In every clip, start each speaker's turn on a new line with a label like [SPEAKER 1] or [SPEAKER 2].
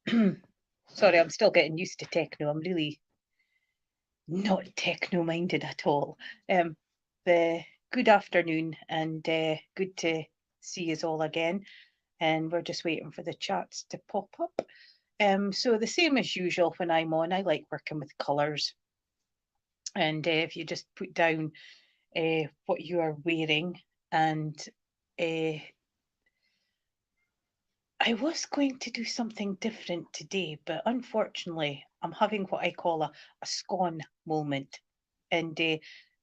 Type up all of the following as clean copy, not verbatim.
[SPEAKER 1] Sorry, I'm still getting used to techno. I'm really not techno minded at all. The good afternoon, and good to see you all again. And we're just waiting for the chats to pop up. So the same as usual when I'm on, I like working with colours. And if you just put down what you are wearing, and I was going to do something different today, but unfortunately, I'm having what I call a scone moment. And the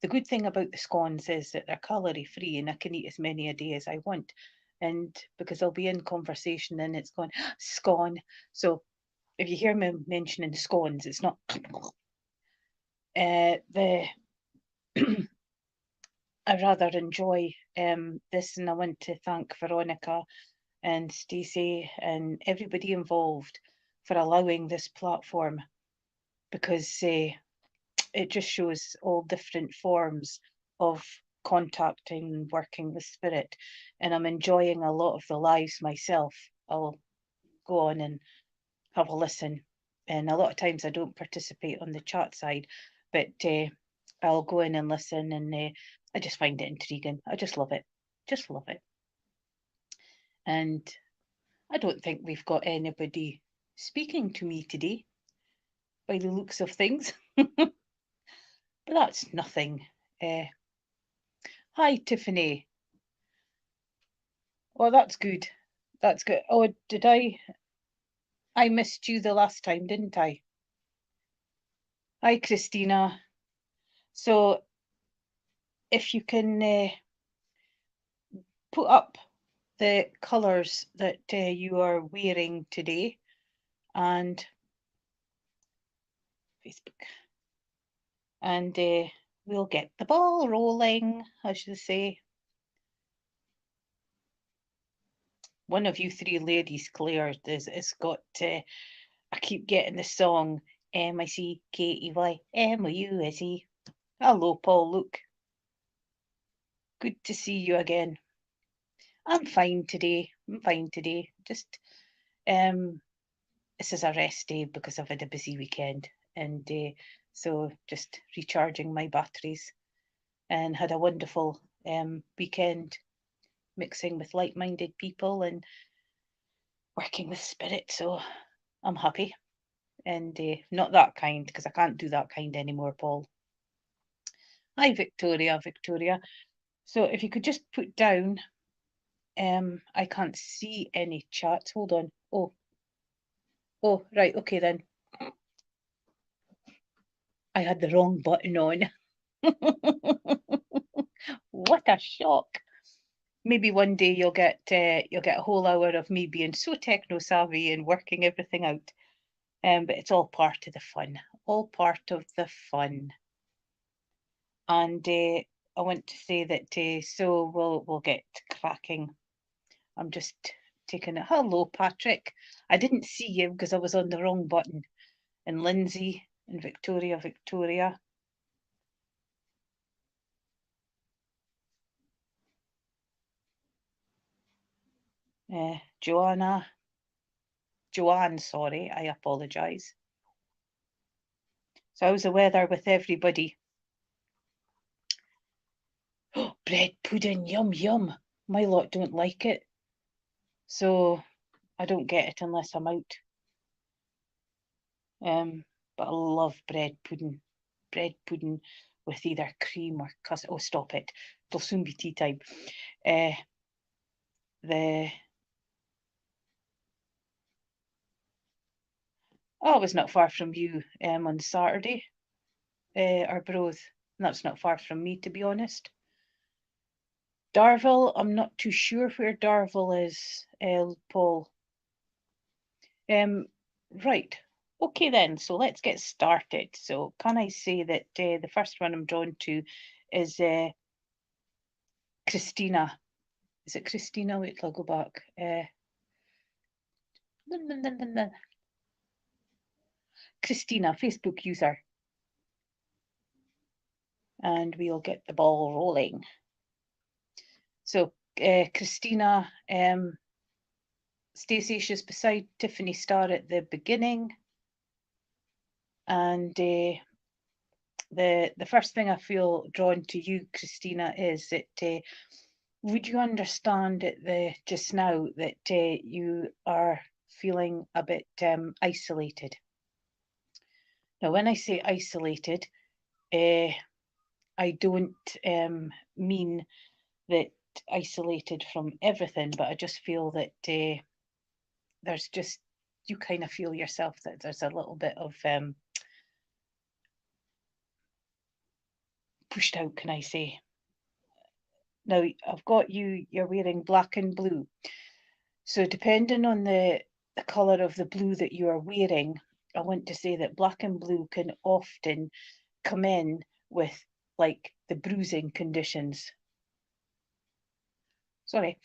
[SPEAKER 1] good thing about the scones is that they're calorie free and I can eat as many a day as I want. And because I'll be in conversation and it's going, scone. So if you hear me mentioning scones, it's not the I rather enjoy this, and I want to thank Veronica and Stacey and everybody involved for allowing this platform, because it just shows all different forms of contacting and working with spirit, and I'm enjoying a lot of the lives myself. I'll go on and have a listen, and a lot of times I don't participate on the chat side, but I'll go in and listen, and I just find it intriguing. I just love it. Just love it. And I don't think we've got anybody speaking to me today by the looks of things. But that's nothing. Hi, Tiffany. Oh, that's good. That's good. Oh, did I missed you the last time, didn't I? Hi, Christina. So if you can put up the colours that you are wearing today, and Facebook, and we'll get the ball rolling, as they say. One of you three ladies, Claire, has got, I keep getting the song, MICKEYMOUSE. Hello, Paul, look. Good to see you again. I'm fine today. Just, this is a rest day because I've had a busy weekend. And so just recharging my batteries, and had a wonderful weekend mixing with like-minded people and working with spirit. So I'm happy. And not that kind, because I can't do that kind anymore, Paul. Hi, Victoria. So if you could just put down, I can't see any chats. Hold on. Oh, right. Okay, then. I had the wrong button on. What a shock. Maybe one day you'll get a whole hour of me being so techno savvy and working everything out. But it's all part of the fun. All part of the fun. And I want to say that so we'll get cracking. I'm just taking it. Hello, Patrick. I didn't see you because I was on the wrong button. And Lindsay and Victoria. Joanne, sorry, I apologise. So how's the weather with everybody? Oh, bread pudding, yum, yum. My lot don't like it. So I don't get it unless I'm out. But I love bread pudding. Bread pudding with either cream or custard. Oh, stop it. It'll soon be tea time. I was not far from you on Saturday, Arbroath. That's not far from me, to be honest. Darville, I'm not too sure where Darville is, Paul. Right. Okay then, so let's get started. So can I say that the first one I'm drawn to is Christina. Is it Christina? Wait till I go back. Christina, Facebook user. And we'll get the ball rolling. So Christina Stacey, she's beside Tiffany Star at the beginning. And the first thing I feel drawn to you, Christina, is that would you understand just now that you are feeling a bit isolated? Now, when I say isolated, I don't mean that isolated from everything, but I just feel that there's just, you kind of feel yourself that there's a little bit of pushed out, can I say. Now, I've got you're wearing black and blue. So depending on the colour of the blue that you are wearing, I want to say that black and blue can often come in with like the bruising conditions. Sorry,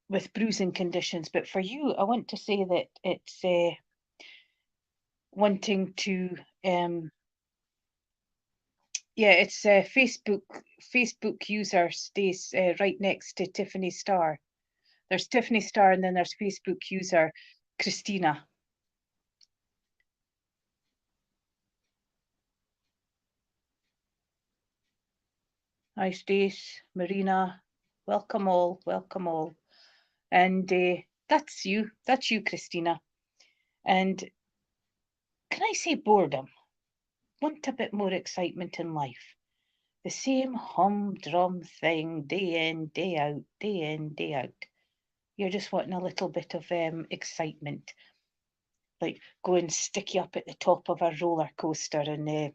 [SPEAKER 1] with bruising conditions. But for you, I want to say that it's wanting to, yeah, it's Facebook user stays right next to Tiffany Star. There's Tiffany Star and then there's Facebook user Christina. Hi, Stace, Marina, welcome all, welcome all. And that's you, Christina. And can I say boredom? Want a bit more excitement in life. The same humdrum thing, day in, day out, day in, day out. You're just wanting a little bit of excitement. Like go and stick you up at the top of a roller coaster and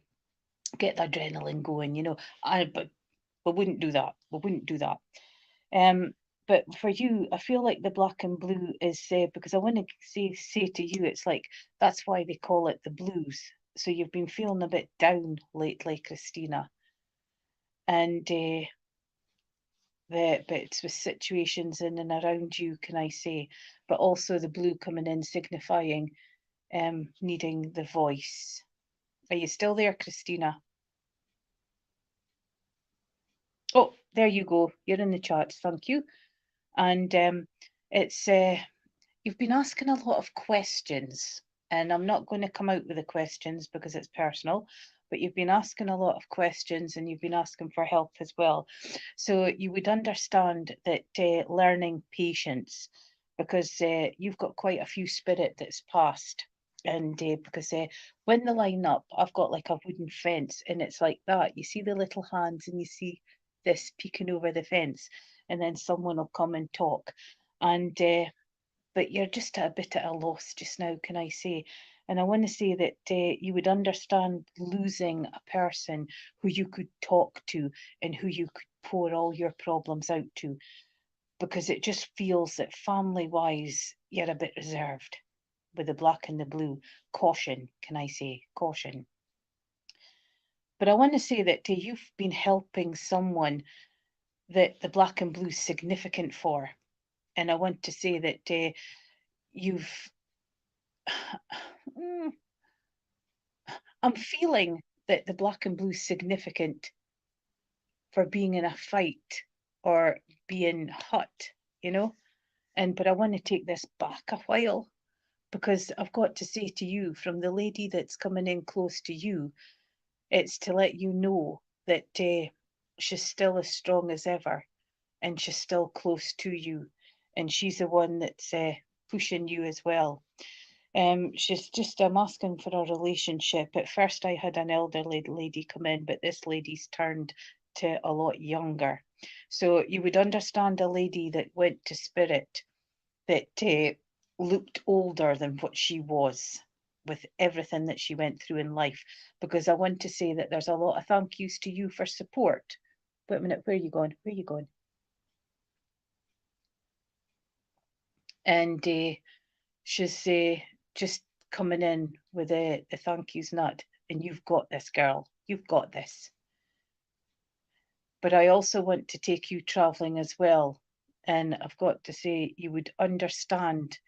[SPEAKER 1] get the adrenaline going, you know. But we wouldn't do that. We wouldn't do that. But for you, I feel like the black and blue is because I want to say to you, it's like that's why they call it the blues. So you've been feeling a bit down lately, Christina, and but it's with situations in and around you, can I say? But also the blue coming in signifying needing the voice. Are you still there, Christina? Oh, there you go. You're in the charts. Thank you. And it's you've been asking a lot of questions, and I'm not going to come out with the questions because it's personal, but you've been asking a lot of questions and you've been asking for help as well. So you would understand that learning patience, because you've got quite a few spirit that's passed. And because when they line up, I've got like a wooden fence, and it's like that. You see the little hands, and you see this peeking over the fence, and then someone will come and talk. And but you're just a bit at a loss just now, can I say? And I want to say that you would understand losing a person who you could talk to and who you could pour all your problems out to, because it just feels that family wise, you're a bit reserved with the black and the blue. Caution, can I say? Caution. But I want to say that you've been helping someone that the black and blue is significant for. And I want to say that you've I'm feeling that the black and blue is significant for being in a fight or being hurt, you know. But I want to take this back a while, because I've got to say to you, from the lady that's coming in close to you, it's to let you know that she's still as strong as ever, and she's still close to you, and she's the one that's pushing you as well. She's just, I'm asking for a relationship. At first, I had an elderly lady come in, but this lady's turned to a lot younger. So you would understand a lady that went to spirit that looked older than what she was with everything that she went through in life. Because I want to say that there's a lot of thank yous to you for support. Wait a minute, where are you going? Where are you going? And she's just coming in with the thank yous nut, and you've got this, girl. You've got this. But I also want to take you traveling as well. And I've got to say, you would understand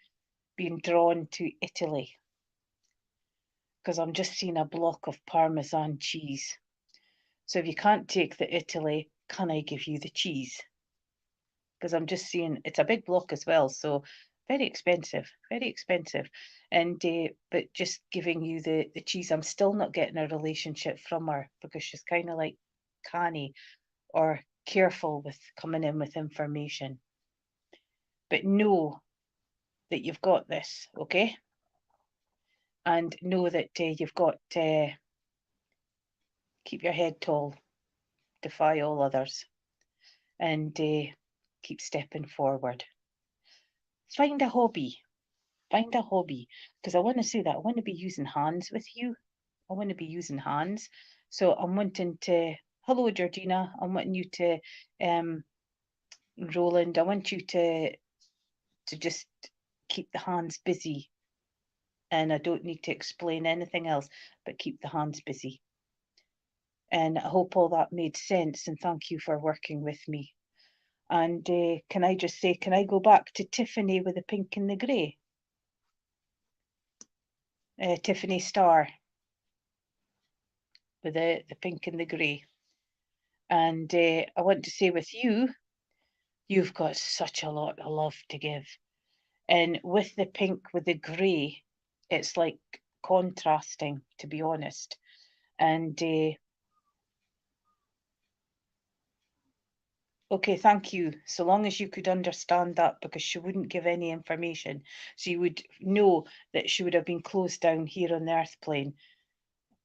[SPEAKER 1] being drawn to Italy, because I'm just seeing a block of Parmesan cheese. So if you can't take the Italy, can I give you the cheese? Because I'm just seeing it's a big block as well. So, very expensive, very expensive. And but just giving you the cheese. I'm still not getting a relationship from her because she's kind of like canny or careful with coming in with information. But know that you've got this, okay? And know that you've got keep your head tall, defy all others, and keep stepping forward. Find a hobby. Find a hobby, because I want to say that I want to be using hands with you. I want to be using hands. So I'm wanting to, hello Georgina, I'm wanting you to, Roland, I want you to just keep the hands busy. And I don't need to explain anything else, but keep the hands busy. And I hope all that made sense, and thank you for working with me. And can I just say, can I go back to Tiffany with the pink and the grey? Tiffany Star with the pink and the grey. And I want to say with you, you've got such a lot of love to give. And with the pink, with the grey, it's like contrasting, to be honest. And okay, thank you. So long as you could understand that, because she wouldn't give any information. So you would know that she would have been closed down here on the earth plane.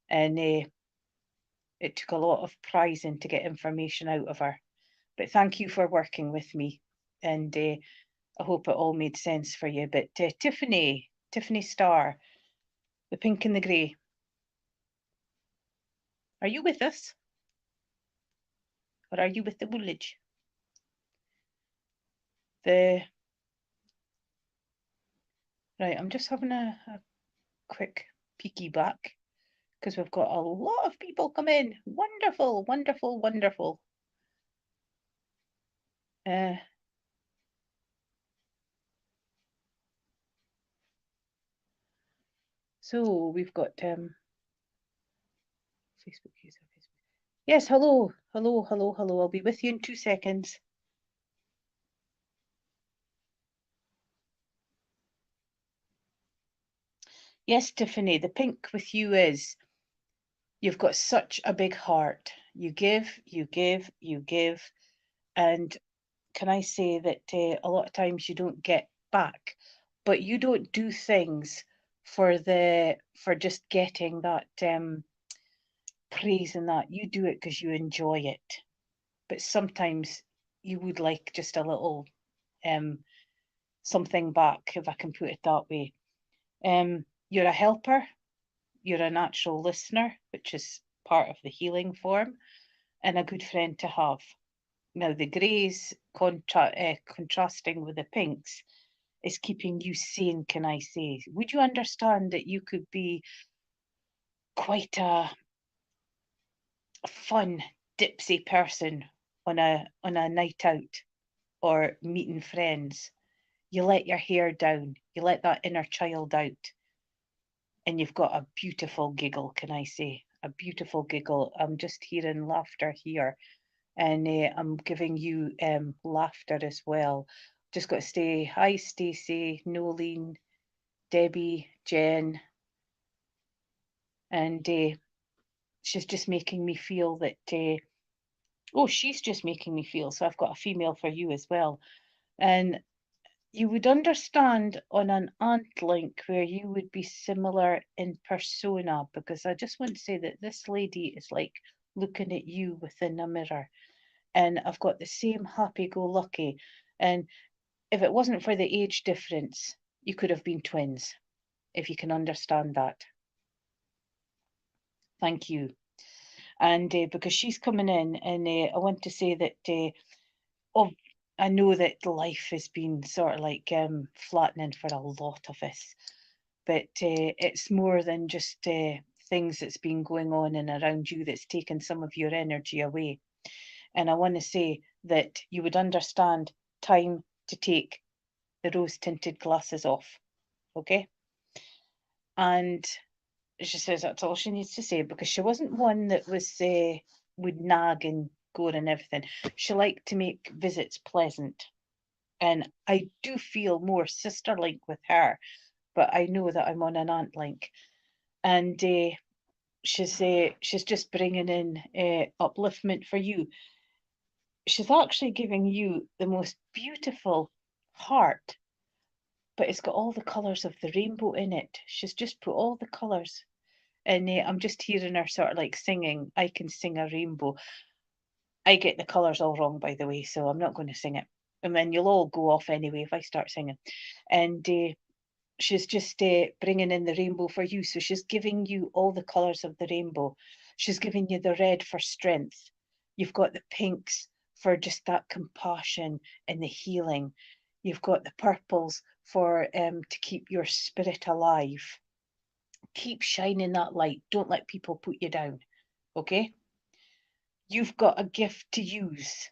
[SPEAKER 1] And it took a lot of prizing to get information out of her. But thank you for working with me. And I hope it all made sense for you. But Tiffany Star, the pink and the grey, are you with us? Or are you with the Woolwich? Right, I'm just having a quick peeky back because we've got a lot of people come in. Wonderful, wonderful, wonderful. So we've got Facebook user. Yes, hello, hello, hello, hello. I'll be with you in 2 seconds. Yes, Tiffany, the pink with you is you've got such a big heart. You give, you give, you give. And can I say that a lot of times you don't get back, but you don't do things for just getting that praise and that. You do it because you enjoy it. But sometimes you would like just a little something back, if I can put it that way. You're a helper, you're a natural listener, which is part of the healing form, and a good friend to have. Now, the greys contrasting with the pinks is keeping you sane, can I say? Would you understand that you could be quite a fun, dipsy person on a night out or meeting friends? You let your hair down, you let that inner child out, and you've got a beautiful giggle, can I say? A beautiful giggle. I'm just hearing laughter here, and I'm giving you laughter as well. Just got to say hi, Stacey, Nolene, Debbie, Jen, and she's just making me feel that. Oh, she's just making me feel. So I've got a female for you as well, and you would understand on an ant link where you would be similar in persona, because I just want to say that this lady is like looking at you within a mirror, and I've got the same happy-go-lucky. And if it wasn't for the age difference, you could have been twins, if you can understand that. Thank you. And because she's coming in, and I want to say that I know that life has been sort of like flattening for a lot of us, but it's more than just things that's been going on and around you that's taken some of your energy away. And I want to say that you would understand time to take the rose tinted glasses off, okay? And she says that's all she needs to say, because she wasn't one that would nag and go and everything. She liked to make visits pleasant. And I do feel more sister link with her, but I know that I'm on an aunt link. And she's just bringing in upliftment for you. She's actually giving you the most beautiful heart, but it's got all the colours of the rainbow in it. She's just put all the colours. And I'm just hearing her sort of like singing, I can sing a rainbow. I get the colours all wrong, by the way, so I'm not going to sing it. And then you'll all go off anyway if I start singing. And she's just bringing in the rainbow for you. So she's giving you all the colours of the rainbow. She's giving you the red for strength. You've got the pinks for just that compassion and the healing. You've got the purples for to keep your spirit alive. Keep shining that light. Don't let people put you down. Okay? You've got a gift to use.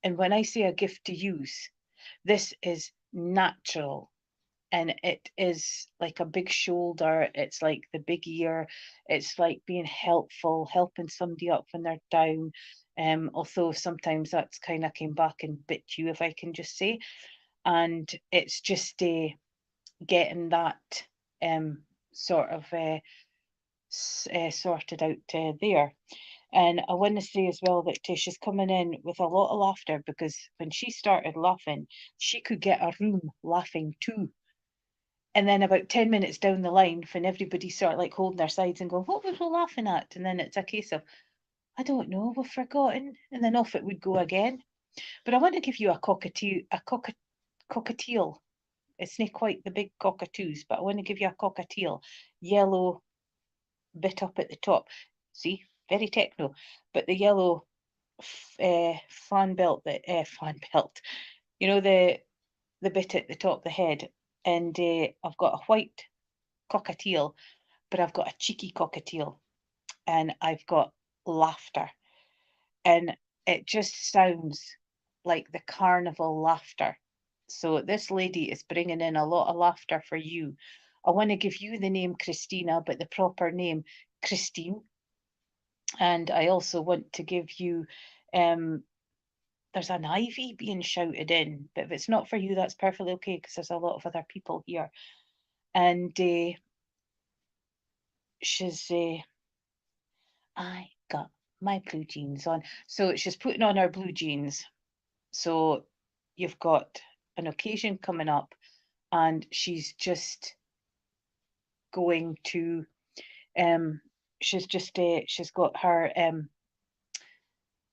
[SPEAKER 1] And when I say a gift to use, this is natural. And it is like a big shoulder. It's like the big ear. It's like being helpful, helping somebody up when they're down. Although sometimes that's kind of came back and bit you, if I can just say. And it's just getting that sort of sorted out there. And I want to say as well that she's coming in with a lot of laughter, because when she started laughing, she could get a room laughing too. And then about 10 minutes down the line, when everybody's sort of like holding their sides and going, what was we laughing at? And then it's a case of, I don't know, we've forgotten. And then off it would go again. But I want to give you a cockatiel. It's not quite the big cockatoos, but I want to give you a cockatiel. Yellow bit up at the top. See, very techno. But the yellow fan belt, fan belt, you know, the bit at the top of the head. And I've got a white cockatiel, but I've got a cheeky cockatiel, and I've got laughter. And it just sounds like the carnival laughter. So this lady is bringing in a lot of laughter for you. I want to give you the name Christina, but the proper name Christine. And I also want to give you, there's an Ivy being shouted in, but if it's not for you, that's perfectly okay, because there's a lot of other people here. And she's, I got my blue jeans on. So she's putting on her blue jeans. So you've got an occasion coming up, and she's just going to, she's got her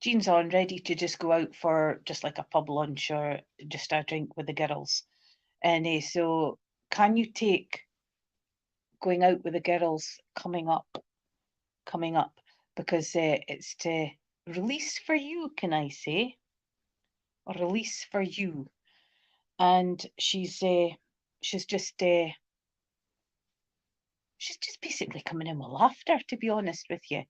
[SPEAKER 1] jeans on, ready to just go out for just like a pub lunch or just a drink with the girls. And so can you take going out with the girls coming up, because it's to release for you, can I say? A release for you. And she's just basically coming in with laughter, to be honest with you.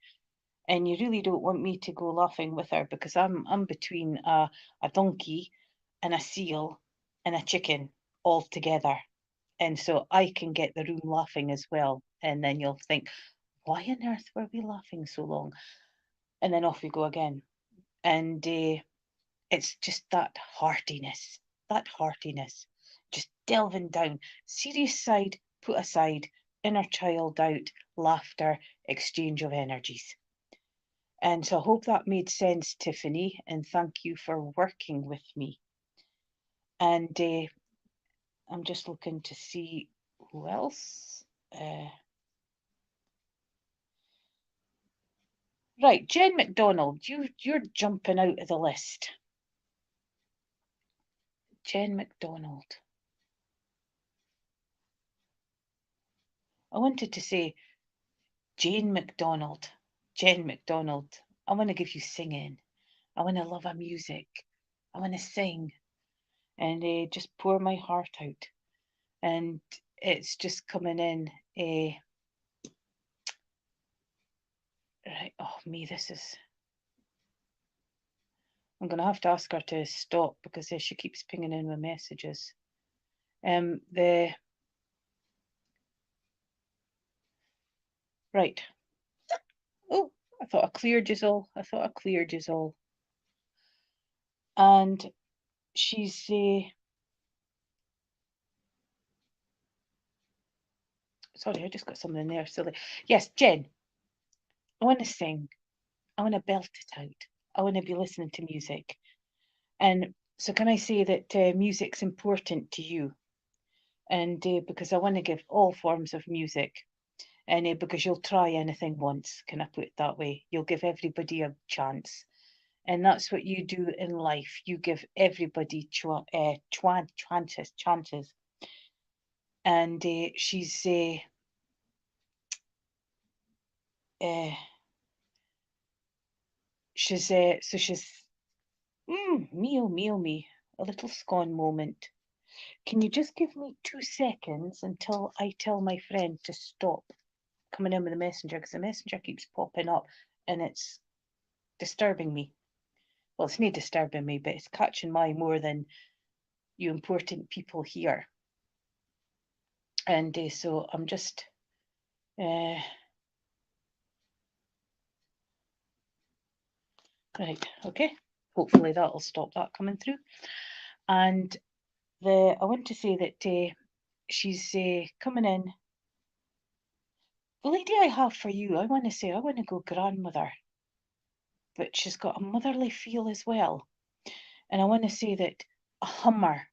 [SPEAKER 1] And you really don't want me to go laughing with her, because I'm between a donkey and a seal and a chicken all together. And so I can get the room laughing as well. And then you'll think, why on earth were we laughing so long? And then off we go again. And it's just that heartiness, just delving down. Serious side put aside, inner child out, laughter, exchange of energies. And so I hope that made sense, Tiffany, and thank you for working with me. And I'm just looking to see who else. Right, Jen McDonald, you're jumping out of the list. Jen McDonald. I wanted to say Jane McDonald. Jen McDonald. I want to give you singing. I want to love our music. I want to sing and just pour my heart out. And it's just coming in. Right. Oh, me, this is. I'm going to have to ask her to stop, because she keeps pinging in with messages. Right. Oh, I thought I cleared you all. And she's Sorry, I just got something there. Silly. Yes, Jen, I want to sing. I want to belt it out. I want to be listening to music. And so, can I say that music's important to you? And because I want to give all forms of music, and because you'll try anything once, can I put it that way? You'll give everybody a chance. And that's what you do in life. You give everybody chances. And uh, she's me, oh me, oh me, a little scone moment. Can you just give me 2 seconds until I tell my friend to stop coming in with the messenger, because the messenger keeps popping up and it's disturbing me. Well, it's not disturbing me, but it's catching my more than you important people here. And so I'm just right, okay. Hopefully that'll stop that coming through. And I want to say that she's coming in. The lady I have for you, I want to go grandmother, but she's got a motherly feel as well. And I want to say that a hummer,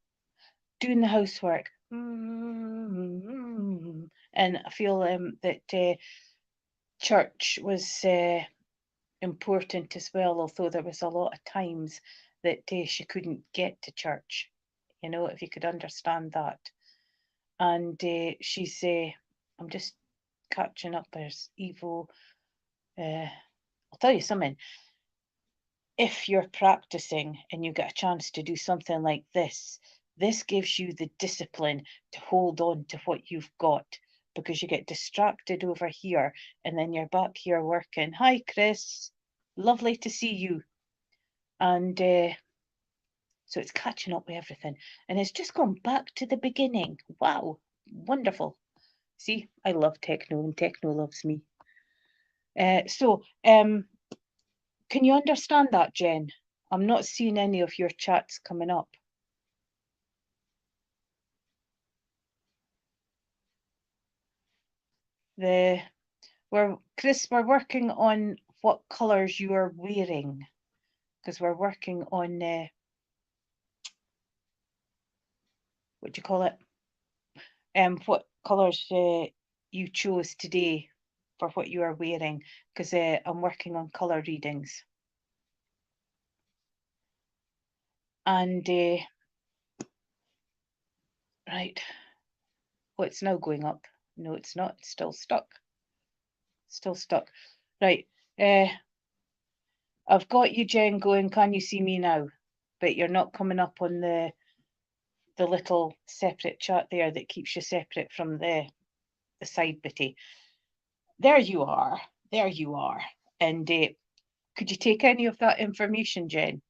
[SPEAKER 1] doing the housework, and I feel that church was important as well, although there was a lot of times that she couldn't get to church, if you could understand that. And she's, I'm just catching up, there's Evo. I'll tell you something. If you're practicing and you get a chance to do something like this gives you the discipline to hold on to what you've got, because you get distracted over here and then you're back here working. Hi, Chris. Lovely to see you. And so it's catching up with everything. And it's just gone back to the beginning. Wow. Wonderful. See, I love techno and techno loves me. Can you understand that, Jen? I'm not seeing any of your chats coming up. Chris, we're working on what colours you are wearing, because we're working on what do you call it? What colours you chose today for what you are wearing, because I'm working on colour readings. And right, oh, it's now going up. No, it's not. It's still stuck. Still stuck. Right. I've got you, Jen, going. Can you see me now? But you're not coming up on the little separate chat there that keeps you separate from the side bitty. There you are. There you are. And could you take any of that information, Jen?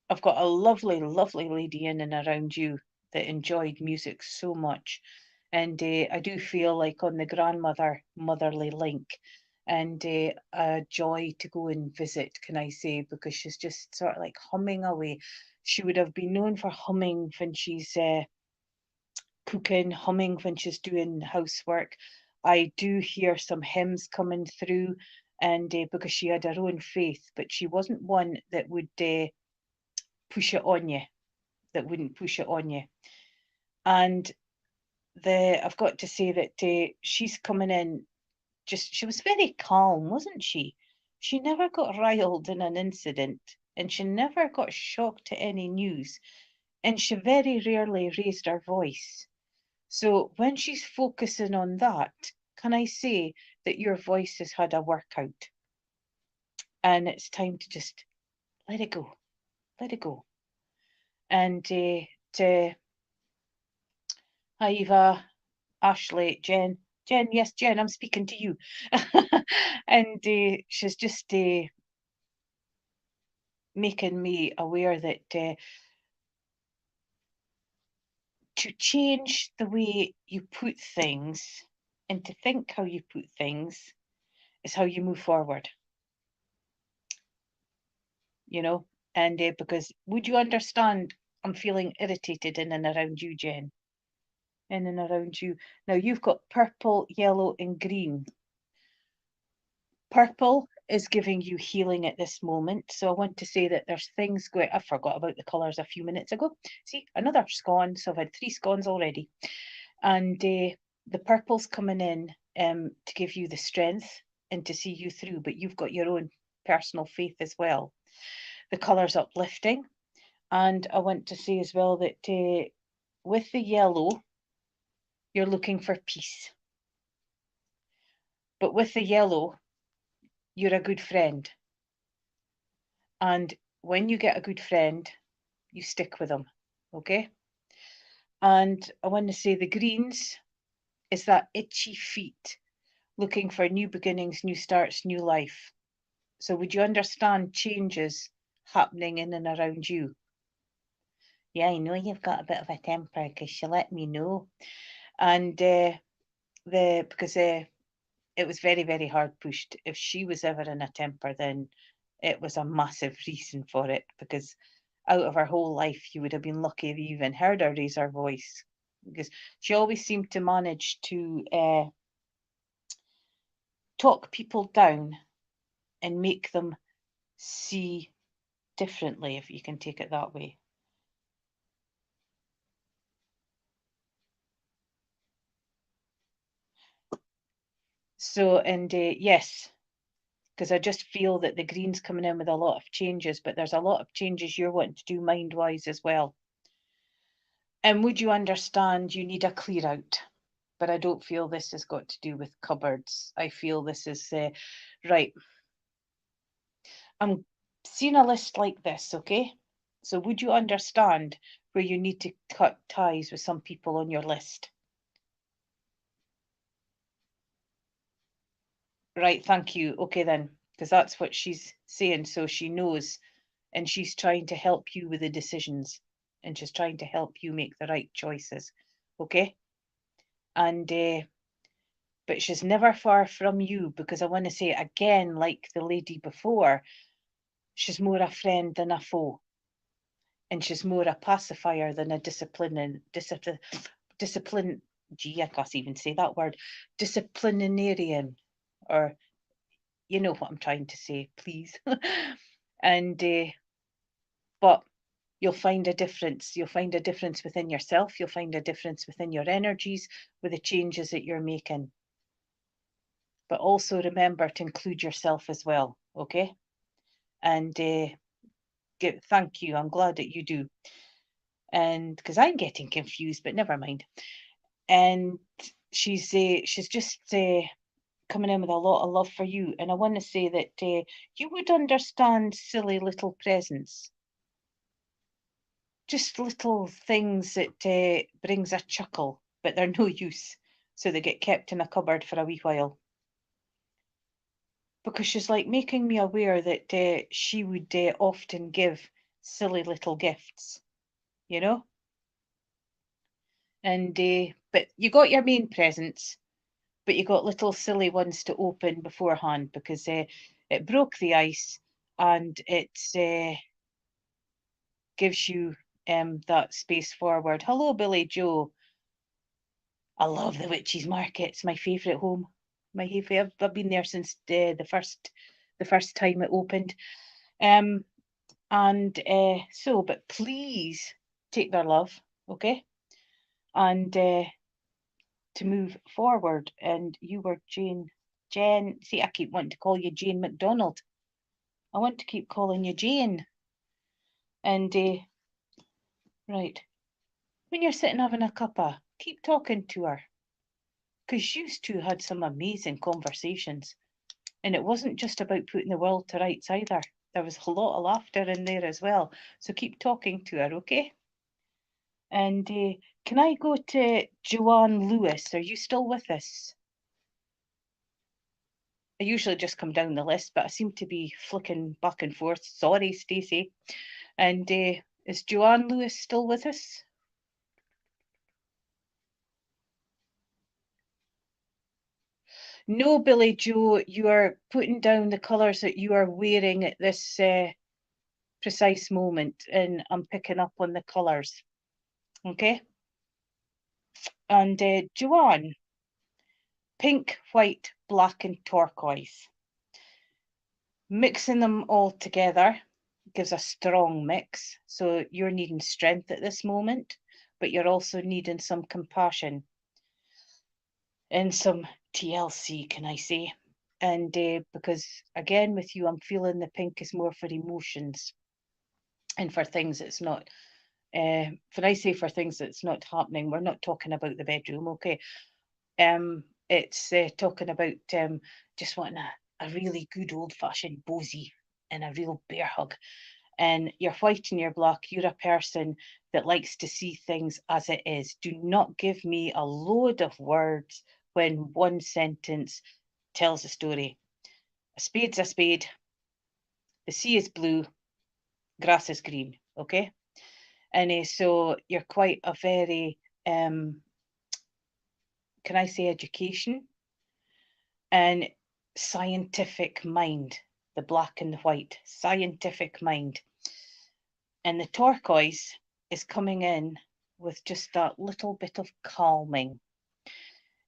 [SPEAKER 1] I've got a lovely, lovely lady in and around you that enjoyed music so much. And I do feel like on the motherly link, and a joy to go and visit, can I say, because she's just sort of like humming away. She would have been known for humming when she's cooking, humming when she's doing housework. I do hear some hymns coming through, and because she had her own faith, but she wasn't one that would push it on you, that wouldn't push it on you. And I've got to say that she's coming in, she was very calm, wasn't she? She never got riled in an incident, and she never got shocked to any news, and she very rarely raised her voice. So when she's focusing on that, can I say that your voice has had a workout? And it's time to just let it go, let it go. And hi, Eva, Ashley, Jen. Jen, yes, Jen, I'm speaking to you. And she's just making me aware that to change the way you put things and to think how you put things is how you move forward, and because would you understand I'm feeling irritated in and around you, Jen? in and around you. Now you've got purple, yellow and green. Purple is giving you healing at this moment. So I want to say that there's things going, I forgot about the colours a few minutes ago. See, another scone. So I've had 3 scones already. And the purple's coming in to give you the strength and to see you through, but you've got your own personal faith as well. The colour's uplifting. And I want to say as well that with the yellow, you're looking for peace. But with the yellow, you're a good friend. And when you get a good friend, you stick with them, okay? And I want to say the greens is that itchy feet, looking for new beginnings, new starts, new life. So would you understand changes happening in and around you? Yeah, I know you've got a bit of a temper because she let me know. And because it was very, very hard pushed. If she was ever in a temper, then it was a massive reason for it, because out of her whole life, you would have been lucky if you even heard her raise her voice, because she always seemed to manage to talk people down and make them see differently, if you can take it that way. So, and yes, because I just feel that the green's coming in with a lot of changes, but there's a lot of changes you're wanting to do mind-wise as well. And would you understand you need a clear out? But I don't feel this has got to do with cupboards. I feel this is right. I'm seeing a list like this, okay? So would you understand where you need to cut ties with some people on your list? Right, thank you. Okay then, because that's what she's saying. So she knows, and she's trying to help you with the decisions, and she's trying to help you make the right choices, okay? And but she's never far from you, because I want to say again, like the lady before, she's more a friend than a foe, and she's more a pacifier than a discipline. Gee, I can't even say that word. Disciplinarian, or you know what I'm trying to say, please. And but you'll find a difference. You'll find a difference within yourself. You'll find a difference within your energies with the changes that you're making. But also remember to include yourself as well, okay? And thank you. I'm glad that you do. And because I'm getting confused, but never mind. And she's just coming in with a lot of love for you. And I want to say that you would understand silly little presents, just little things that brings a chuckle, but they're no use, so they get kept in a cupboard for a wee while. Because she's like making me aware that she would often give silly little gifts, you know. And but you got your main presents, but you got little silly ones to open beforehand, because it broke the ice, and it gives you that space forward. Hello, Billy Joe. I love the Witches Market. It's my favourite home. My favourite. I've been there since the first time it opened. And so, but please take their love, okay? And to move forward. And you were Jen. See, I keep wanting to call you Jane McDonald. I want to keep calling you Jane. And right, when you're sitting having a cuppa, keep talking to her, because you two had some amazing conversations, and it wasn't just about putting the world to rights either. There was a lot of laughter in there as well. So keep talking to her, okay? And can I go to Joanne Lewis? Are you still with us? I usually just come down the list, but I seem to be flicking back and forth. Sorry, Stacey. And is Joanne Lewis still with us? No, Billy Joe, you are putting down the colours that you are wearing at this precise moment, and I'm picking up on the colours. Okay? And Joanne, pink, white, black and turquoise. Mixing them all together gives a strong mix. So you're needing strength at this moment, but you're also needing some compassion and some TLC, can I say? And because again, with you, I'm feeling the pink is more for emotions and for things it's not. When I say for things that's not happening, we're not talking about the bedroom, okay? It's talking about just wanting a really good old-fashioned bosey and a real bear hug. And you're white and you're black, you're a person that likes to see things as it is. Do not give me a load of words when one sentence tells a story. A spade's a spade, the sea is blue, grass is green, okay? And so you're quite a very, can I say education? And scientific mind, the black and the white, scientific mind. And the turquoise is coming in with just that little bit of calming.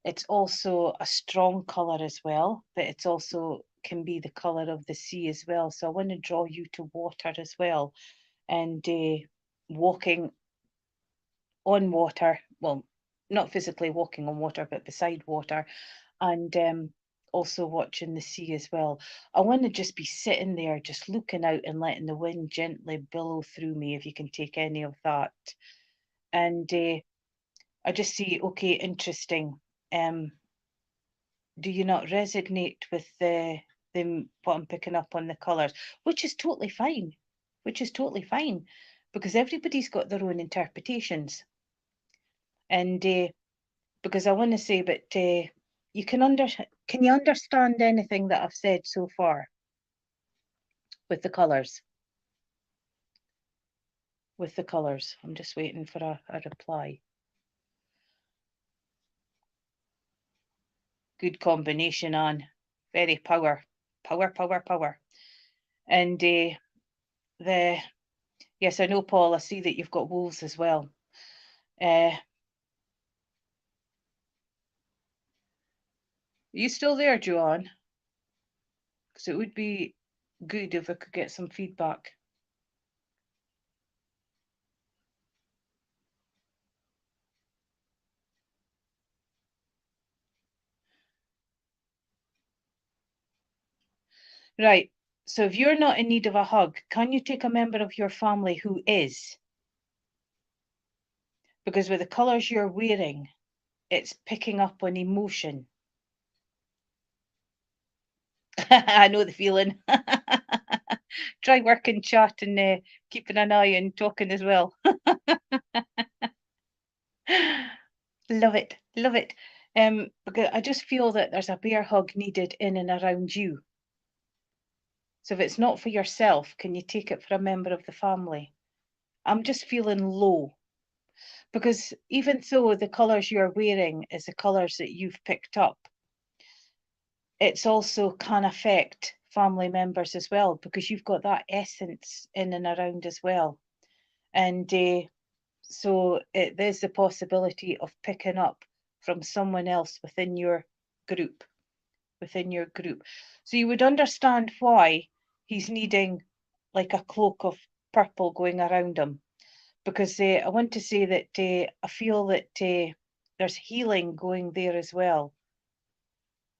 [SPEAKER 1] It's also a strong colour as well, but it's also can be the colour of the sea as well. So I want to draw you to water as well. And walking on water, well, not physically walking on water, but beside water, and also watching the sea as well. I want to just be sitting there, just looking out and letting the wind gently billow through me, if you can take any of that. And I just see, okay, interesting. Do you not resonate with the what I'm picking up on the colours, which is totally fine, which is totally fine, because everybody's got their own interpretations. And because I want to say, but you can you understand anything that I've said so far with the colours? With the colours, I'm just waiting for a reply. Good combination, Anne. Very power. And the yes, I know, Paul. I see that you've got wolves as well. Are you still there, Joanne? Because it would be good if I could get some feedback. Right. So if you're not in need of a hug, can you take a member of your family who is? Because with the colours you're wearing, it's picking up on emotion. I know the feeling. Try working chat and keeping an eye and talking as well. Love it, love it. Because I just feel that there's a bear hug needed in and around you. So if it's not for yourself, can you take it for a member of the family? I'm just feeling low. Because even though the colours you're wearing is the colours that you've picked up, it's also can affect family members as well, because you've got that essence in and around as well. And so there's the possibility of picking up from someone else within your group. So you would understand why he's needing like a cloak of purple going around him, because I want to say that I feel that there's healing going there as well.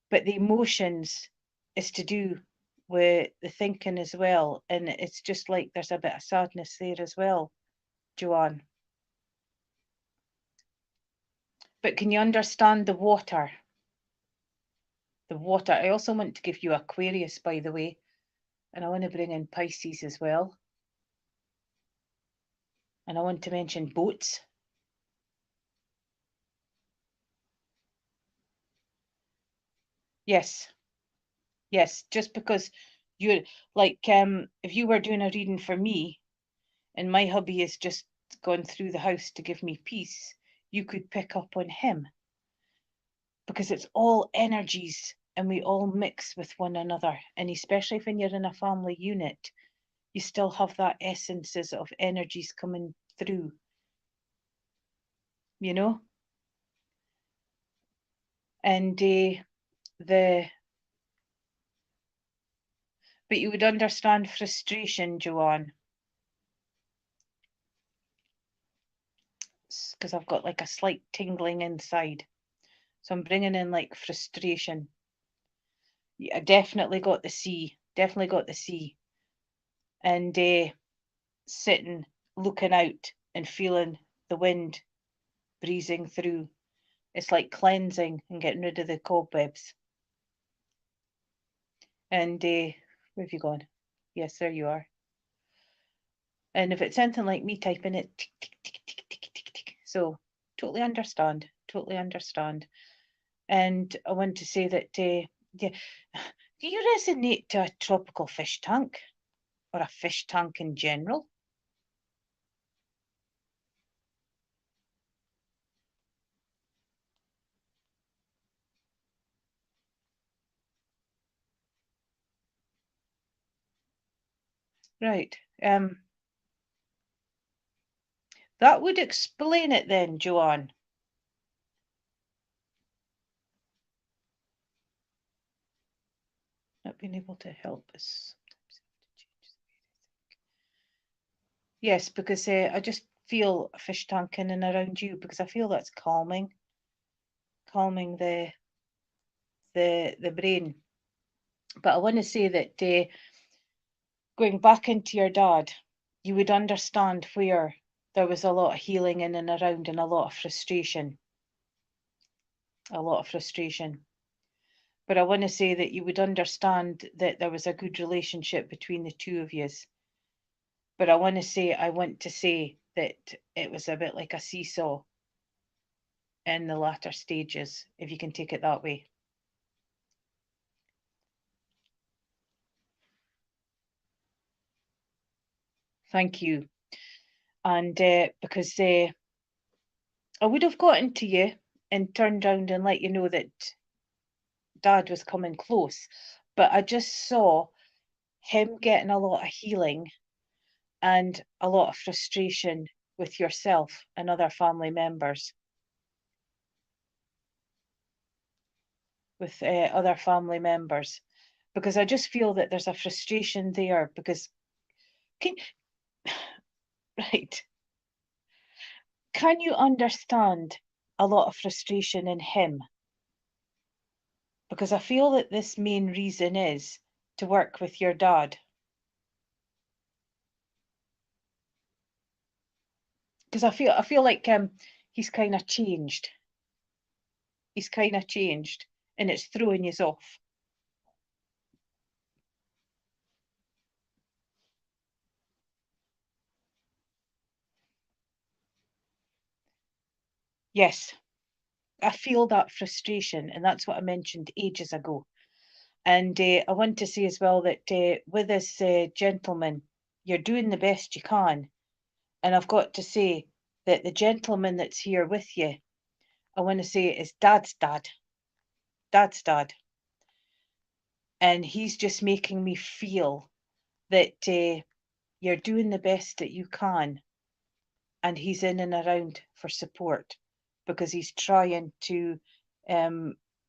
[SPEAKER 1] But the emotions is to do with the thinking as well. And it's just like there's a bit of sadness there as well, Joanne. But can you understand the water? The water. I also want to give you Aquarius, by the way. And I want to bring in Pisces as well. And I want to mention boats. Yes. Yes. Just because you're like, if you were doing a reading for me and my hubby has just gone through the house to give me peace, you could pick up on him, because it's all energies and we all mix with one another. And especially when you're in a family unit, you still have that essences of energies coming through, you know? And but you would understand frustration, Joanne, because I've got like a slight tingling inside. So I'm bringing in like frustration. I definitely got the C, definitely got the C. And sitting, looking out and feeling the wind breezing through. It's like cleansing and getting rid of the cobwebs. And where have you gone? Yes, there you are. And if it's anything like me typing it, tick, tick, tick, tick, tick, tick, tick. So totally understand, totally understand. And I want to say that, yeah, do you resonate to a tropical fish tank or a fish tank in general? Right. That would explain it then, Joanne. Not being able to help us. Yes, because I just feel a fish tank in and around you because I feel that's calming the brain. But I want to say that going back into your dad, you would understand where there was a lot of healing in and around and a lot of frustration. A lot of frustration. But I want to say that you would understand that there was a good relationship between the two of you. But I want to say that it was a bit like a seesaw in the latter stages, if you can take it that way. Thank you. And because I would have gotten to you and turned round and let you know that Dad was coming close, but I just saw him getting a lot of healing and a lot of frustration with yourself and other family members. With other family members, because I just feel that there's a frustration there. Because, can, right, can you understand a lot of frustration in him? Because I feel that this main reason is to work with your dad. Because I feel like he's kind of changed. He's kind of changed, and it's throwing you off. Yes, I feel that frustration, and that's what I mentioned ages ago. And I want to say as well that with this gentleman, you're doing the best you can. And I've got to say that the gentleman that's here with you, I want to say is Dad's dad. Dad's dad. And he's just making me feel that you're doing the best that you can. And he's in and around for support because he's trying to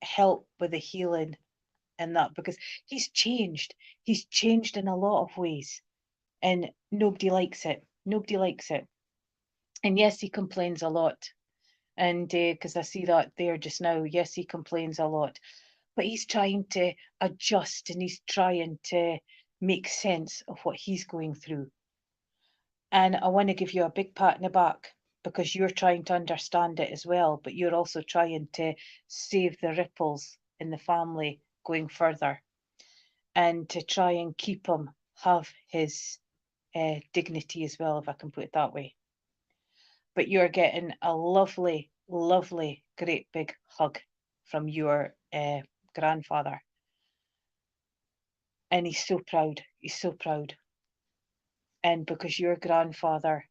[SPEAKER 1] help with the healing and that, because he's changed. He's changed in a lot of ways and nobody likes it. Nobody likes it. And yes, he complains a lot. And because I see that there just now, yes, he complains a lot, but he's trying to adjust and he's trying to make sense of what he's going through. And I want to give you a big pat in the back because you're trying to understand it as well, but you're also trying to save the ripples in the family going further and to try and keep him, have his dignity as well, if I can put it that way. But you're getting a lovely, lovely, great big hug from your grandfather. And he's so proud. He's so proud. And because your grandfather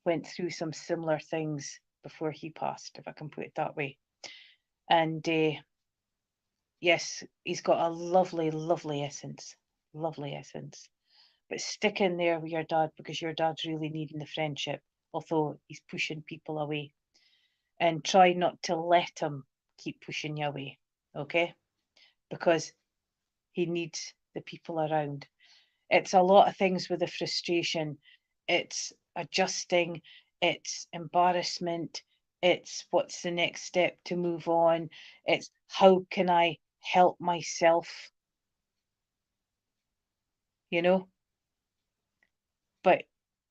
[SPEAKER 1] went through some similar things before he passed, if I can put it that way. And yes, he's got a lovely, lovely essence. Lovely essence. But stick in there with your dad because your dad's really needing the friendship, although he's pushing people away. And try not to let him keep pushing you away, okay? Because he needs the people around. It's a lot of things with the frustration. It's adjusting, it's embarrassment, it's what's the next step to move on, it's how can I help myself, you know? But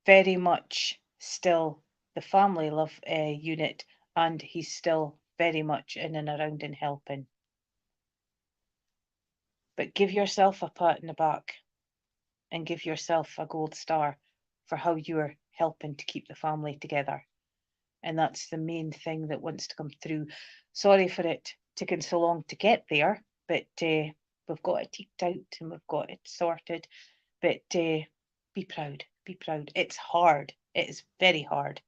[SPEAKER 1] very much still the family love unit, and he's still very much in and around and helping. But give yourself a pat in the back and give yourself a gold star for how you're helping to keep the family together. And that's the main thing that wants to come through. Sorry for it taking so long to get there, but we've got it teaked out and we've got it sorted. But be proud, be proud. It's hard. It is very hard.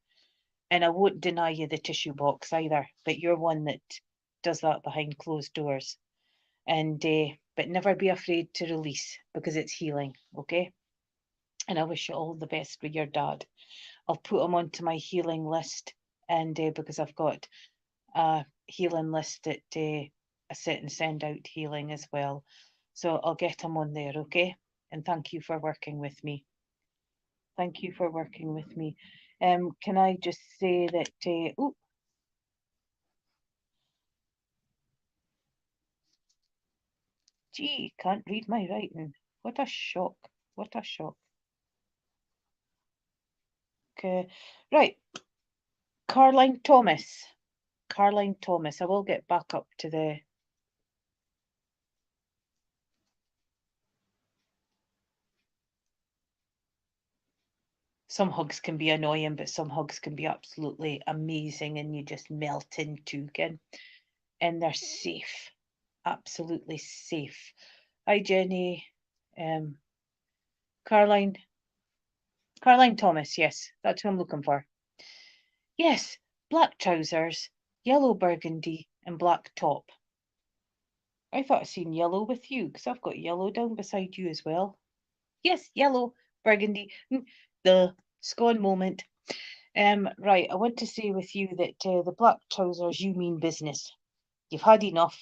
[SPEAKER 1] And I won't deny you the tissue box either, but you're one that does that behind closed doors. And but never be afraid to release, because it's healing, okay? And I wish you all the best with your dad. I'll put him onto my healing list, and because I've got a healing list that I sit and send out healing as well. So I'll get him on there, okay? And thank you for working with me. Thank you for working with me. Can I just say that, oh, gee, can't read my writing. What a shock. What a shock. Okay, right. Caroline Thomas. Caroline Thomas. I will get back up to the... Some hugs can be annoying, but some hugs can be absolutely amazing and you just melt into again. And they're safe. Absolutely safe. Hi, Jenny. Caroline. Caroline Thomas, yes, that's who I'm looking for. Yes, black trousers, yellow burgundy, and black top. I thought I'd seen yellow with you, because I've got yellow down beside you as well. Yes, yellow, burgundy, the scone moment. Right, I want to say with you that the black trousers, you mean business. You've had enough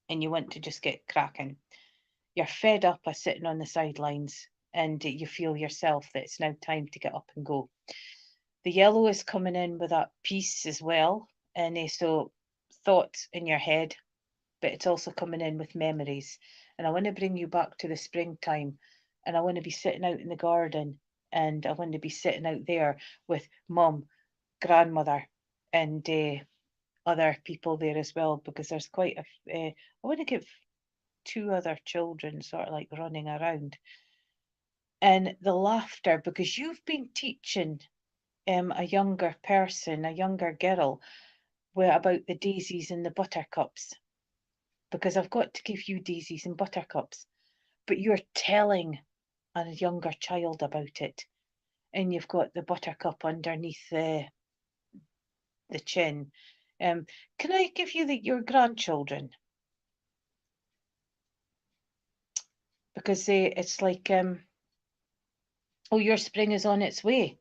[SPEAKER 1] and you want to just get cracking. You're fed up of sitting on the sidelines and you feel yourself that it's now time to get up and go. The yellow is coming in with that peace as well, and so thoughts in your head, but it's also coming in with memories. And I want to bring you back to the springtime, and I want to be sitting out in the garden, and I want to be sitting out there with mum, grandmother, and other people there as well, because there's quite a... I want to give 2 other children sort of like running around. And the laughter, because you've been teaching a younger person, a younger girl, about the daisies and the buttercups, because I've got to give you daisies and buttercups, but you're telling a younger child about it, and you've got the buttercup underneath the chin. Can I give you your grandchildren? Because it's like, oh, your spring is on its way.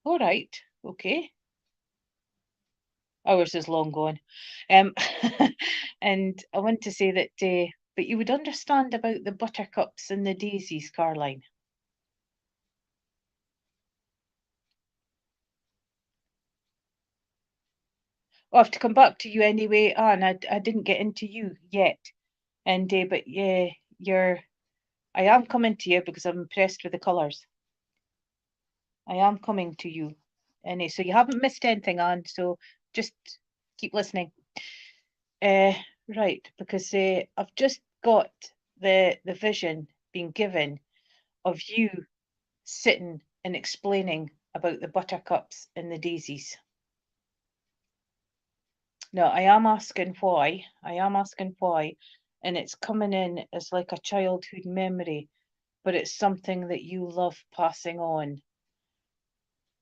[SPEAKER 1] All right, okay. Ours is long gone. And I want to say that, but you would understand about the buttercups and the daisies, Caroline. I'll have to come back to you anyway, Anne. I didn't get into you yet. And but yeah, I am coming to you because I'm impressed with the colours. I am coming to you. And so you haven't missed anything, Anne, so just keep listening. Right, because I've just got the vision being given of you sitting and explaining about the buttercups and the daisies. No, I am asking why. I am asking why. And it's coming in as like a childhood memory, but it's something that you love passing on.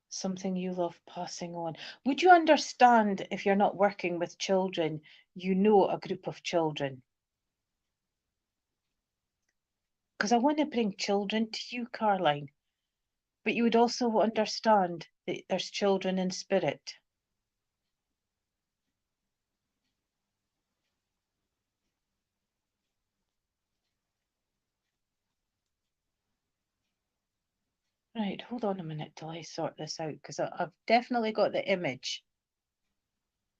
[SPEAKER 1] Something you love passing on. Would you understand if you're not working with children, you know a group of children? Because I want to bring children to you, Caroline, but you would also understand that there's children in spirit. Right, hold on a minute till I sort this out, because I've definitely got the image.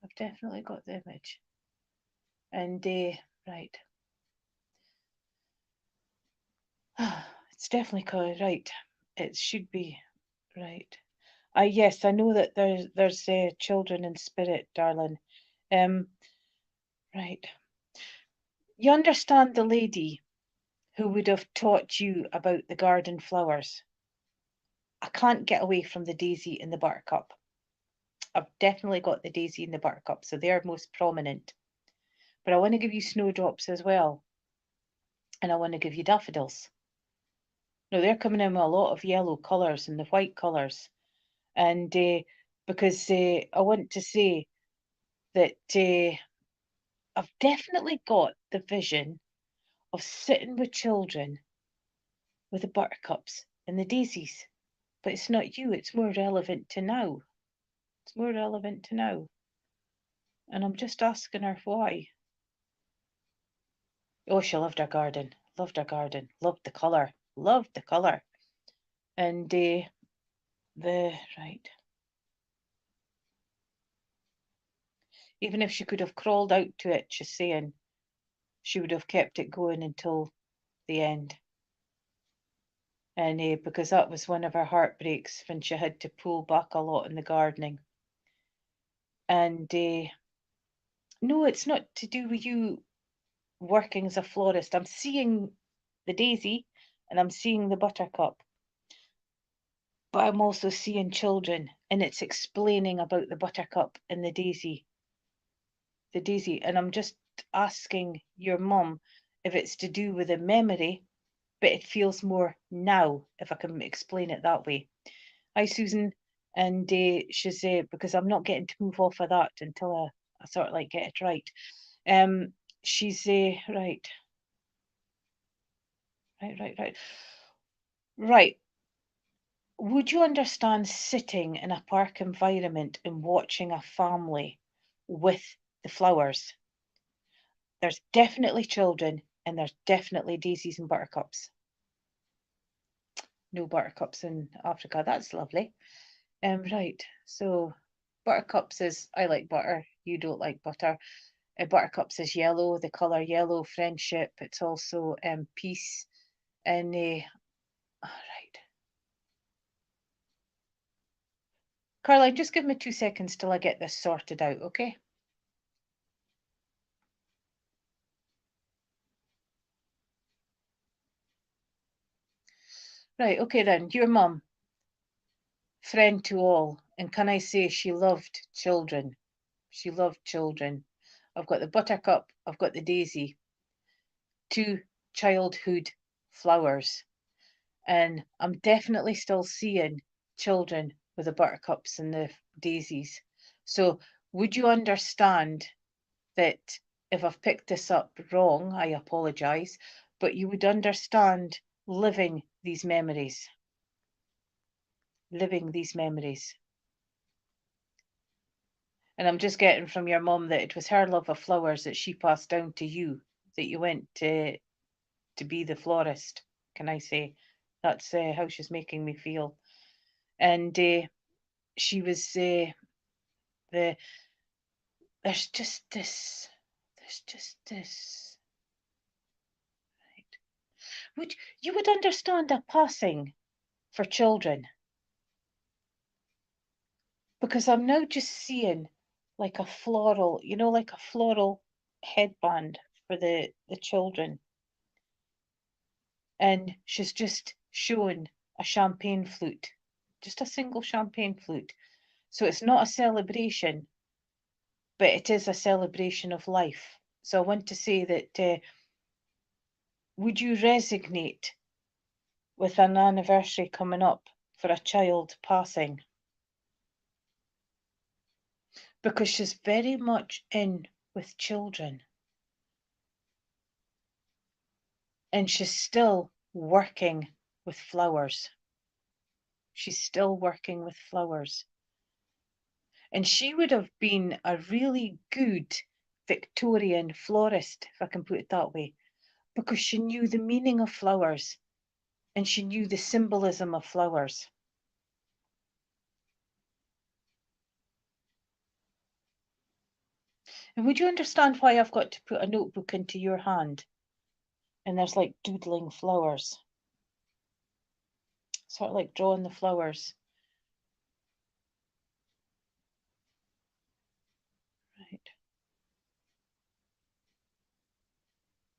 [SPEAKER 1] I've definitely got the image. And, right. It's definitely right. It should be right. Yes, I know that there's children in spirit, darling. Um, right. You understand the lady who would have taught you about the garden flowers? I can't get away from the daisy and the buttercup. I've definitely got the daisy and the buttercup, so they're most prominent. But I want to give you snowdrops as well, and I want to give you daffodils. Now they're coming in with a lot of yellow colours and the white colours, and because I want to say that I've definitely got the vision of sitting with children with the buttercups and the daisies. But it's not you, it's more relevant to now. It's more relevant to now. And I'm just asking her why. Oh, she loved her garden. Loved her garden. Loved the colour. Loved the colour. And right. Even if she could have crawled out to it, she's saying, she would have kept it going until the end. And because that was one of her heartbreaks when she had to pull back a lot in the gardening. And no, it's not to do with you working as a florist. I'm seeing the daisy and I'm seeing the buttercup, but I'm also seeing children, and it's explaining about the buttercup and the daisy. The daisy, and I'm just asking your mum if it's to do with a memory, but it feels more now, if I can explain it that way. Hi, Susan. And she's because I'm not getting to move off of that until I sort of like get it right. She's right. Right. Would you understand sitting in a park environment and watching a family with the flowers? There's definitely children and there's definitely daisies and buttercups. No buttercups in Africa. That's lovely. Right. So buttercups is I like butter. You don't like butter. Buttercups is yellow, the colour yellow, friendship. It's also peace. And all right. Caroline, just give me 2 seconds till I get this sorted out, okay? Right, okay then. Your mum, friend to all. And can I say she loved children? She loved children. I've got the buttercup, I've got the daisy. 2 childhood flowers. And I'm definitely still seeing children with the buttercups and the daisies. So would you understand that if I've picked this up wrong, I apologise, but you would understand living these memories. Living these memories. And I'm just getting from your mum that it was her love of flowers that she passed down to you, that you went to be the florist, can I say? That's how she's making me feel. And she was the there's just this right. Would you would understand a passing for children, because I'm now just seeing like a floral, like a floral headband for the children, and she's just showing a champagne flute, just a single champagne flute. So it's not a celebration, but it is a celebration of life. So I want to say that would you resonate with an anniversary coming up for a child passing? Because she's very much in with children and she's still working with flowers. She's still working with flowers. And she would have been a really good Victorian florist, if I can put it that way, because she knew the meaning of flowers. and she knew the symbolism of flowers. And would you understand why I've got to put a notebook into your hand? And there's like doodling flowers. Sort of like drawing the flowers. Right.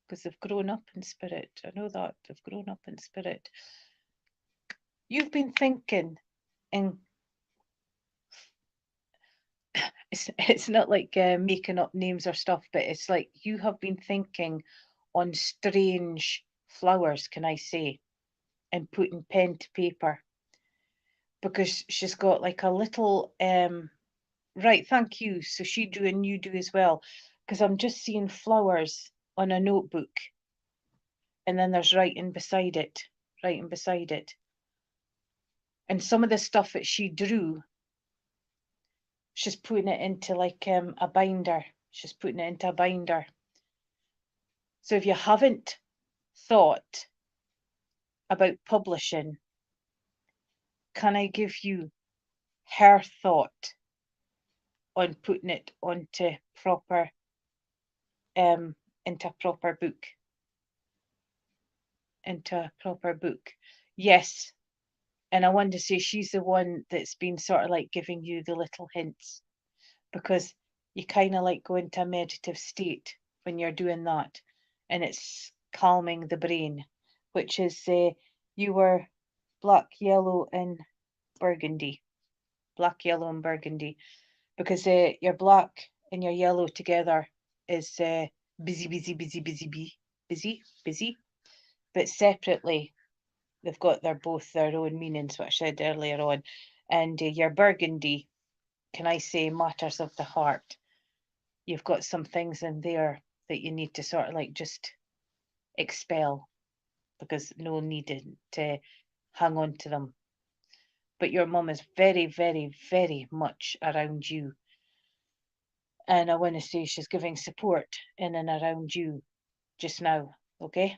[SPEAKER 1] Because they've grown up in spirit. I know that. They've grown up in spirit. You've been thinking, and it's not like making up names or stuff, but it's like you have been thinking on strange flowers, can I say, and putting pen to paper. Because she's got like a little right, thank you. So she do and you do as well. Because I'm just seeing flowers on a notebook, and then there's writing beside it, writing beside it. And some of the stuff that she drew, she's putting it into like a binder. She's putting it into a binder. So if you haven't thought about publishing, can I give you her thought on putting it onto proper into a proper book? Into a proper book. Yes. And I want to say she's the one that's been sort of like giving you the little hints, because you kind of like go into a meditative state when you're doing that, and it's calming the brain, which is you were black, yellow, and burgundy. Black, yellow, and burgundy, because your black and your yellow together is busy, busy, busy, busy, busy, busy, but separately they've got both their own meanings, what I said earlier on. And your burgundy, can I say, matters of the heart. You've got some things in there that you need to sort of like just expel, because no need to hang on to them. But your mum is very, very, very much around you. And I want to say she's giving support in and around you just now, okay?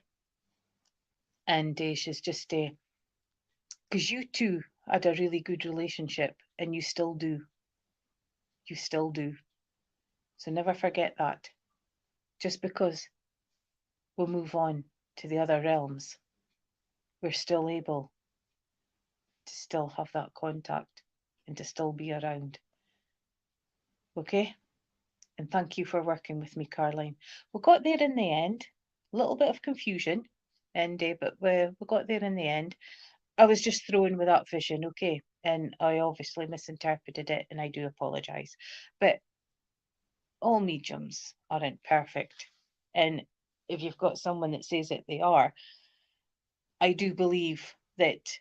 [SPEAKER 1] And she's just, because you two had a really good relationship, and you still do. You still do. So never forget that. Just because we'll move on to the other realms, we're still able to still have that contact and to still be around. Okay? And thank you for working with me, Caroline. We got there in the end. A little bit of confusion, and but we got there in the end. I was just thrown with that vision, okay? And I obviously misinterpreted it, and I do apologise. But all mediums aren't perfect. And if you've got someone that says that they are, I do believe that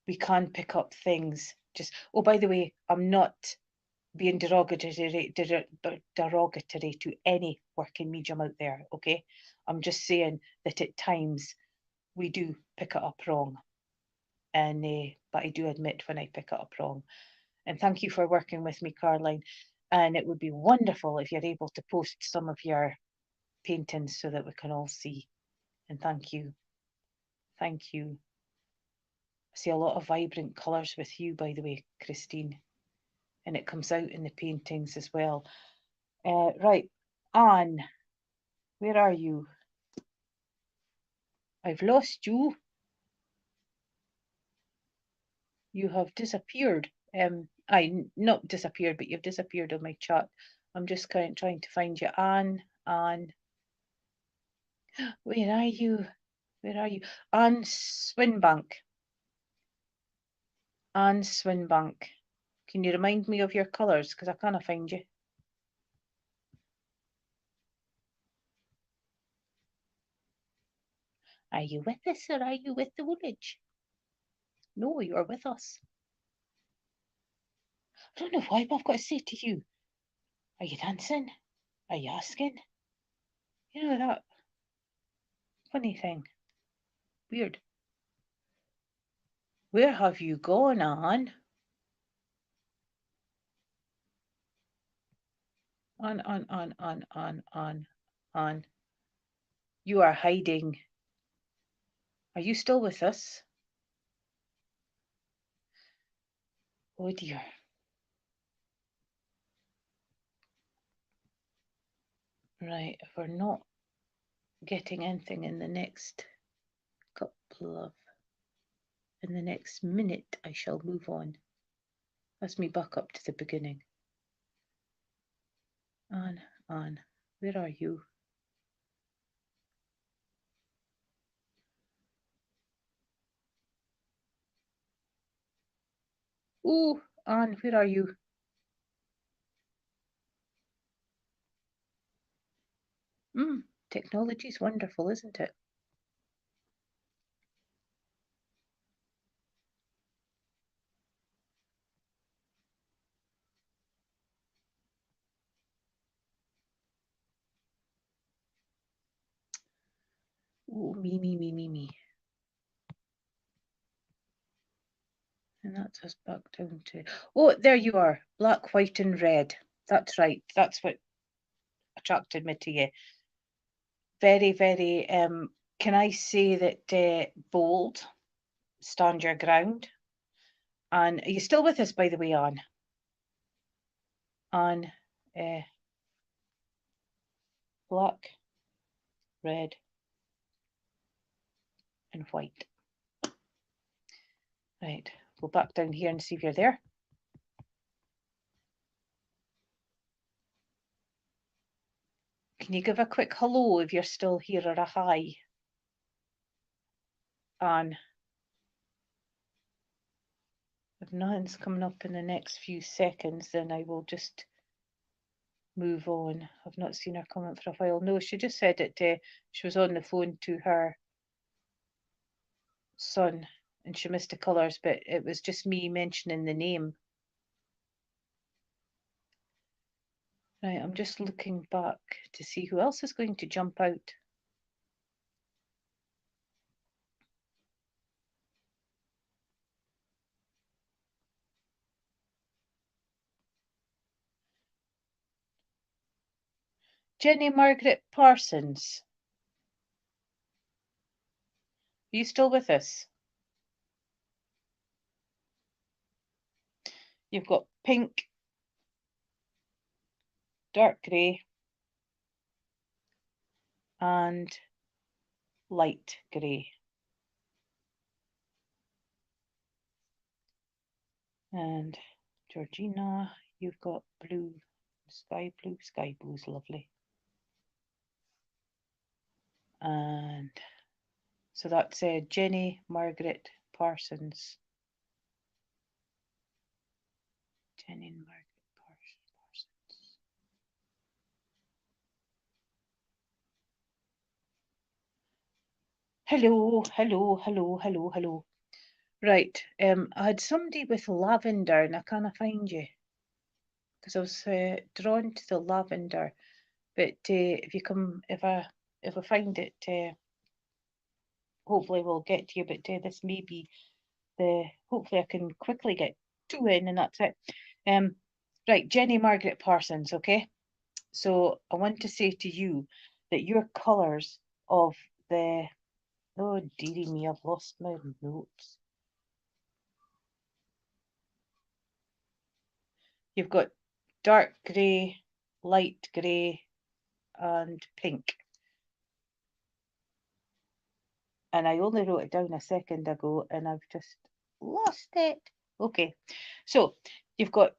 [SPEAKER 1] we can pick up things. Just, oh, by the way, I'm not being derogatory to any working medium out there, okay? I'm just saying that at times we do pick it up wrong. And but I do admit when I pick it up wrong. And thank you for working with me, Caroline. And it would be wonderful if you're able to post some of your paintings so that we can all see. And thank you. Thank you. I see a lot of vibrant colours with you, by the way, Christine. And it comes out in the paintings as well. Right, Anne, where are you? I've lost you. You have disappeared. Not disappeared, but you've disappeared on my chat. I'm just kind of trying to find you. Anne, where are you? Where are you? Anne Swinbank. Anne Swinbank. Can you remind me of your colours? Because I can't find you. Are you with us, or are you with the village? No, you are with us. I don't know why, but I've got to say to you, are you dancing? Are you asking? You know that funny thing. Weird. Where have you gone, Anne? On. You are hiding. Are you still with us? Oh dear. Right, if we're not getting anything in the next in the next minute, I shall move on. That's me back up to the beginning. Anne, where are you? Oh, Anne, where are you? Technology's wonderful, isn't it? Oh, me. And that's us back down to... Oh, there you are. Black, white and red. That's right. That's what attracted me to you. Very, very... can I say that bold, stand your ground. And are you still with us, by the way, Anne? Anne, black, red and white. Right, go back down here and see if you're there. Can you give a quick hello if you're still here, or a hi? Anne. If nothing's coming up in the next few seconds, then I will just move on. I've not seen her comment for a while. No, she just said that she was on the phone to her son and she missed the colours, but it was just me mentioning the name. Right, I'm just looking back to see who else is going to jump out. Jenny Margaret Parsons. Are you still with us? You've got pink, dark grey and light grey. And Georgina, you've got blue, sky blue. Sky blue's lovely. And so that's Jenny Margaret Parsons. Jenny Margaret Parsons. Hello. Right, I had somebody with lavender and I can't find you because I was drawn to the lavender. But if I find it, hopefully we'll get to you. But this may be hopefully I can quickly get two in and that's it. Right, Jenny Margaret Parsons, okay? So I want to say to you that your colours of the... Oh, dearie me, I've lost my notes. You've got dark grey, light grey, and pink. And I only wrote it down a second ago and I've just lost it. Okay, so you've got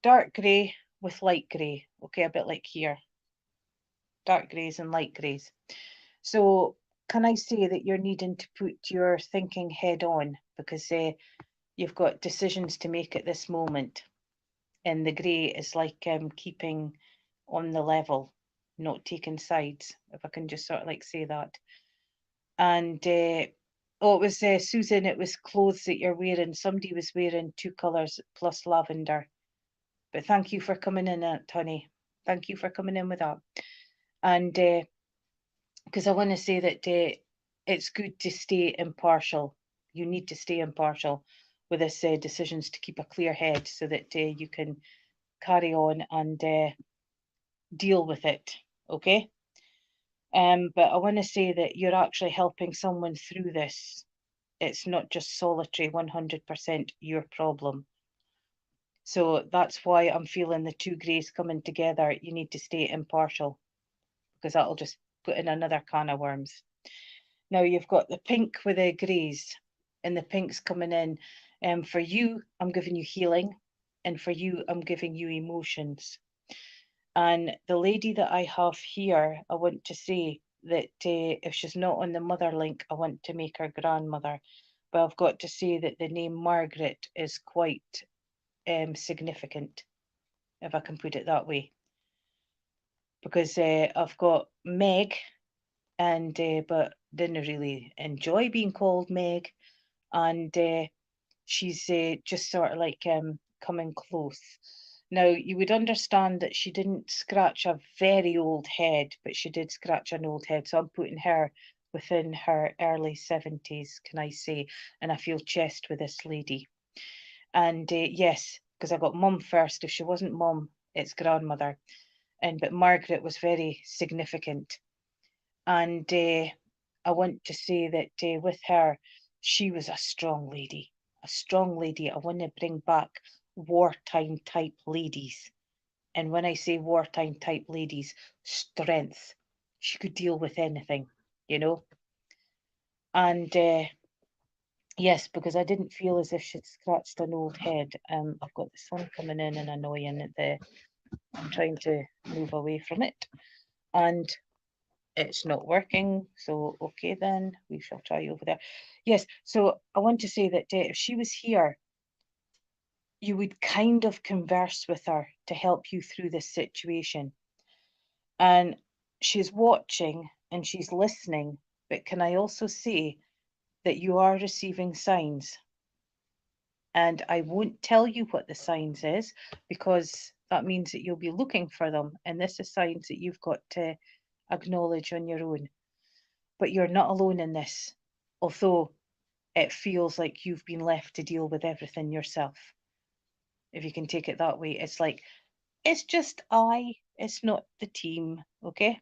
[SPEAKER 1] dark grey with light grey. Okay, a bit like here. Dark greys and light greys. So can I say that you're needing to put your thinking head on because you've got decisions to make at this moment. And the grey is like keeping on the level, not taking sides, if I can just sort of like say that. And oh, it was Susan, it was clothes that you're wearing. Somebody was wearing two colours plus lavender. But thank you for coming in, honey. Thank you for coming in with that. And because I want to say that it's good to stay impartial. You need to stay impartial with this decisions to keep a clear head so that you can carry on and deal with it, okay? But I want to say that you're actually helping someone through this. It's not just solitary 100% your problem, So that's why I'm feeling the two greys coming together. You need to stay impartial, because that'll just put in another can of worms. Now you've got the pink with the greys, and the pink's coming in. For you, I'm giving you healing, and for you, I'm giving you emotions. And the lady that I have here, I want to say that if she's not on the mother link, I want to make her grandmother. But I've got to say that the name Margaret is quite significant, if I can put it that way. Because I've got Meg, and but didn't really enjoy being called Meg, and she's just sort of like coming close. Now, you would understand that she didn't scratch a very old head, but she did scratch an old head. So I'm putting her within her early 70s, can I say? And I feel chest with this lady. And yes, because I got mum first. If she wasn't mum, it's grandmother. And but Margaret was very significant. And I want to say that with her, she was a strong lady. A strong lady. I want to bring back wartime type ladies. And when I say wartime type ladies, strength. She could deal with anything, you know. And yes, because I didn't feel as if she'd scratched an old head. I've got the sun coming in and annoying at the. I'm trying to move away from it, and it's not working. So okay, then we shall try over there. Yes. So I want to say that if she was here, you would kind of converse with her to help you through this situation. And she's watching and she's listening, but can I also say that you are receiving signs? And I won't tell you what the signs is, because that means that you'll be looking for them. And this is signs that you've got to acknowledge on your own. But you're not alone in this, although it feels like you've been left to deal with everything yourself. If you can take it that way, it's like, it's just it's not the team, okay?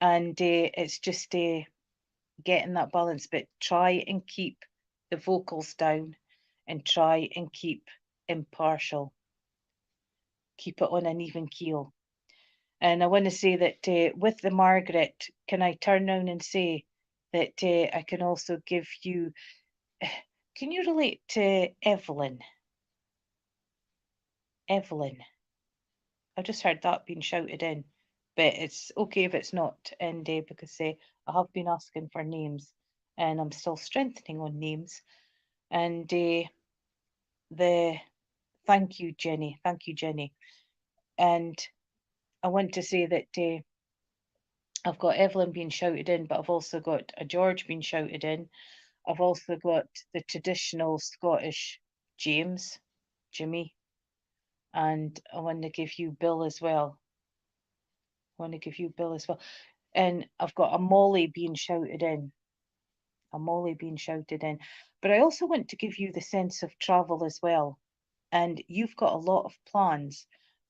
[SPEAKER 1] And it's just getting that balance, but try and keep the vocals down and try and keep impartial. Keep it on an even keel. And I want to say that with the Margaret, can I turn around and say that I can also give you, can you relate to Evelyn? Evelyn. I just heard that being shouted in, but it's okay if it's not, and because I have been asking for names, and I'm still strengthening on names. And the thank you, Jenny. Thank you, Jenny. And I want to say that I've got Evelyn being shouted in, but I've also got a George being shouted in. I've also got the traditional Scottish James, Jimmy, and I want to give you Bill as well. I want to give you Bill as well. And I've got a Molly being shouted in. A Molly being shouted in. But I also want to give you the sense of travel as well. And you've got a lot of plans,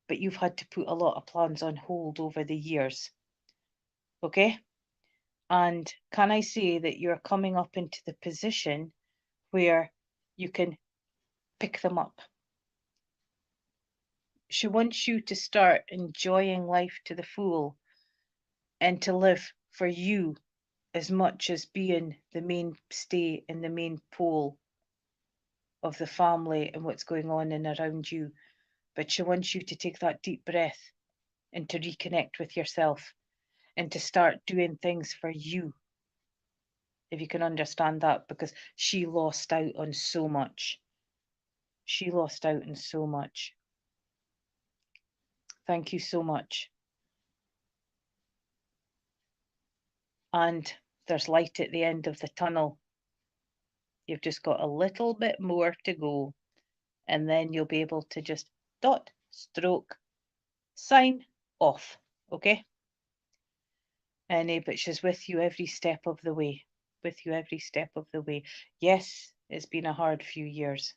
[SPEAKER 1] but you've had to put a lot of plans on hold over the years. Okay? And can I say that you're coming up into the position where you can pick them up? She wants you to start enjoying life to the full and to live for you as much as being the mainstay and the main pole of the family and what's going on and around you. But she wants you to take that deep breath and to reconnect with yourself and to start doing things for you, if you can understand that, because she lost out on so much. She lost out on so much. Thank you so much. And there's light at the end of the tunnel. You've just got a little bit more to go, and then you'll be able to just dot, stroke, sign off. Okay? And but she's with you every step of the way. With you every step of the way. Yes, it's been a hard few years.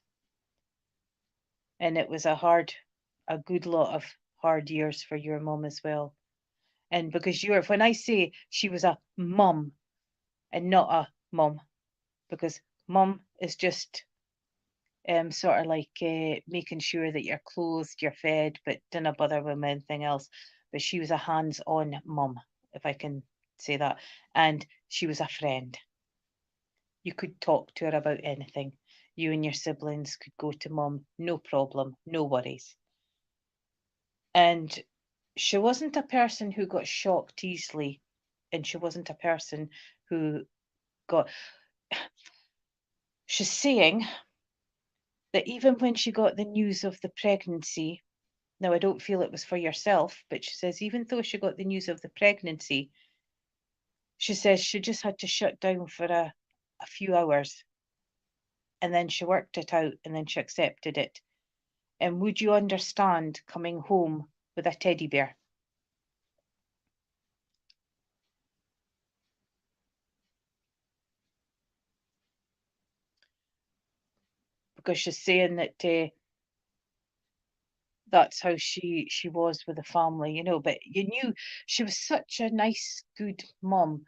[SPEAKER 1] And it was a good lot of hard years for your mum as well. And because when I say she was a mum and not a mum, because mum is just sort of like making sure that you're clothed, you're fed, but didn't bother with anything else. But she was a hands-on mum, if I can say that. And she was a friend. You could talk to her about anything. You and your siblings could go to mum, no problem, no worries. And she wasn't a person who got shocked easily, and she wasn't a person who got. She's saying that even when she got the news of the pregnancy, now I don't feel it was for yourself, but she says even though she got the news of the pregnancy, she says she just had to shut down for a few hours, and then she worked it out, and then she accepted it. And would you understand coming home with a teddy bear? Because she's saying that that's how she was with the family, you know. But you knew she was such a nice, good mum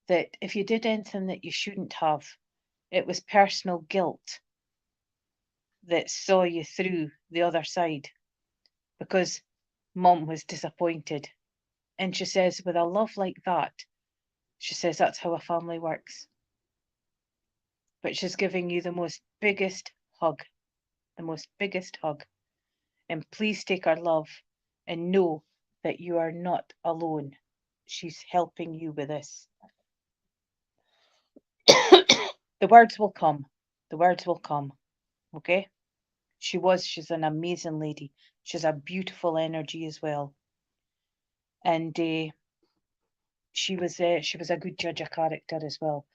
[SPEAKER 1] that if you did anything that you shouldn't have, it was personal guilt that saw you through the other side, because mum was disappointed. And she says, with a love like that, she says that's how a family works. But she's giving you the most biggest hug, the most biggest hug. And please take our love and know that you are not alone. She's helping you with this. The words will come. The words will come. Okay? She's an amazing lady. She's a beautiful energy as well. And she was a good judge of character as well.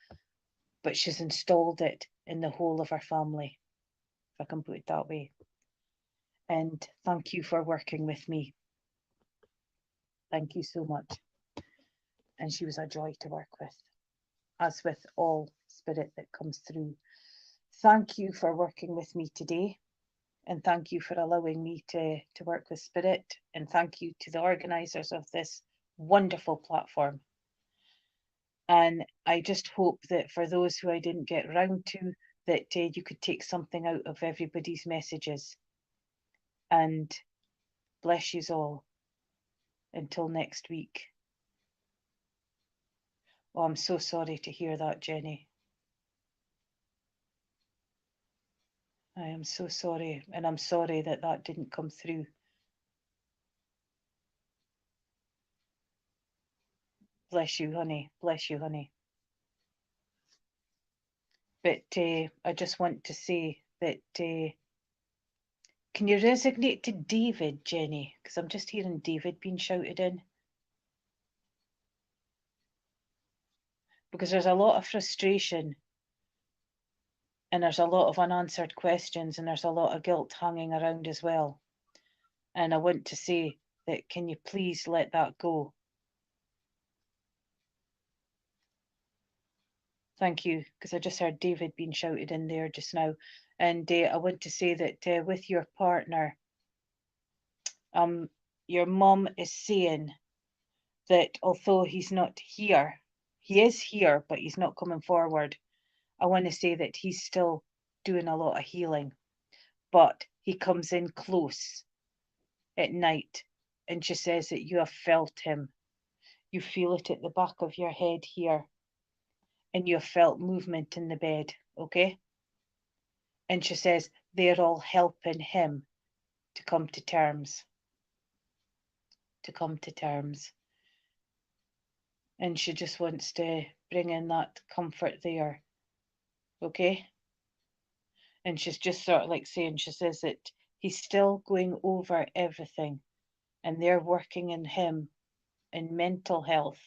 [SPEAKER 1] But she's installed it in the whole of her family, if I can put it that way. And thank you for working with me. Thank you so much. And she was a joy to work with, as with all spirit that comes through. Thank you for working with me today. And thank you for allowing me to work with spirit. And thank you to the organisers of this wonderful platform. And I just hope that for those who I didn't get round to, that you could take something out of everybody's messages. And bless yous all. Until next week. Oh, I'm so sorry to hear that, Jenny. I am so sorry, and I'm sorry that that didn't come through. Bless you, honey. Bless you, honey. But I just want to say that can you resignate to David, Jenny? Because I'm just hearing David being shouted in. Because there's a lot of frustration, and there's a lot of unanswered questions, and there's a lot of guilt hanging around as well. And I want to say that can you please let that go? Thank you, because I just heard David being shouted in there just now. And I want to say that with your partner, your mum is saying that although he's not here, he is here, but he's not coming forward. I want to say that he's still doing a lot of healing, but he comes in close at night, and she says that you have felt him. You feel it at the back of your head here, and you have felt movement in the bed, okay? And she says they're all helping him to come to terms. To come to terms. And she just wants to bring in that comfort there. Okay? And she's just sort of like saying, she says that he's still going over everything, and they're working in him in mental health,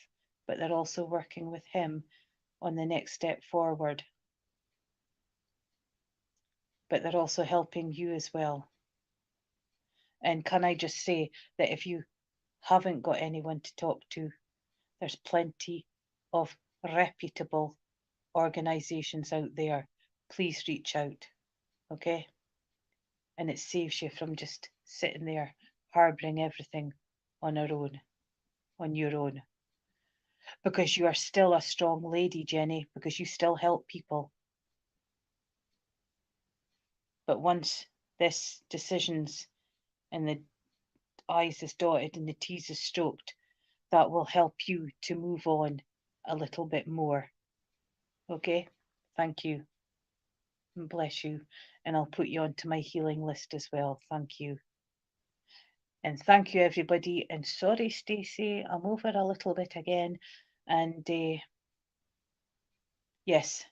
[SPEAKER 1] but they're also working with him on the next step forward. But they're also helping you as well. And can I just say that if you haven't got anyone to talk to, there's plenty of reputable organisations out there. Please reach out, okay? And it saves you from just sitting there harbouring everything on your own. Because you are still a strong lady, Jenny, because you still help people. But once this decision's and the I's is dotted and the T's is stroked, that will help you to move on a little bit more. Okay? Thank you. And bless you. And I'll put you onto my healing list as well. Thank you. And thank you, everybody. And sorry, Stacey, I'm over a little bit again. And yes,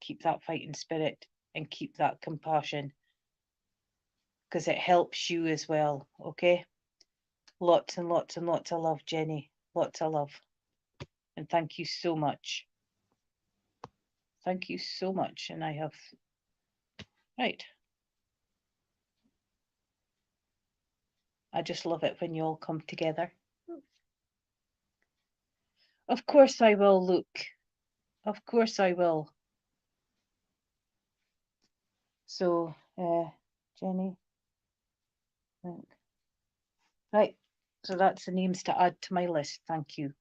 [SPEAKER 1] keep that fighting spirit and keep that compassion, because it helps you as well. Okay? Lots and lots and lots of love, Jenny. Lots of love. And thank you so much. Thank you so much. And I have, right. I just love it when you all come together. Of course I will, Luke. Of course I will. So, Jenny. Right. So that's the names to add to my list. Thank you.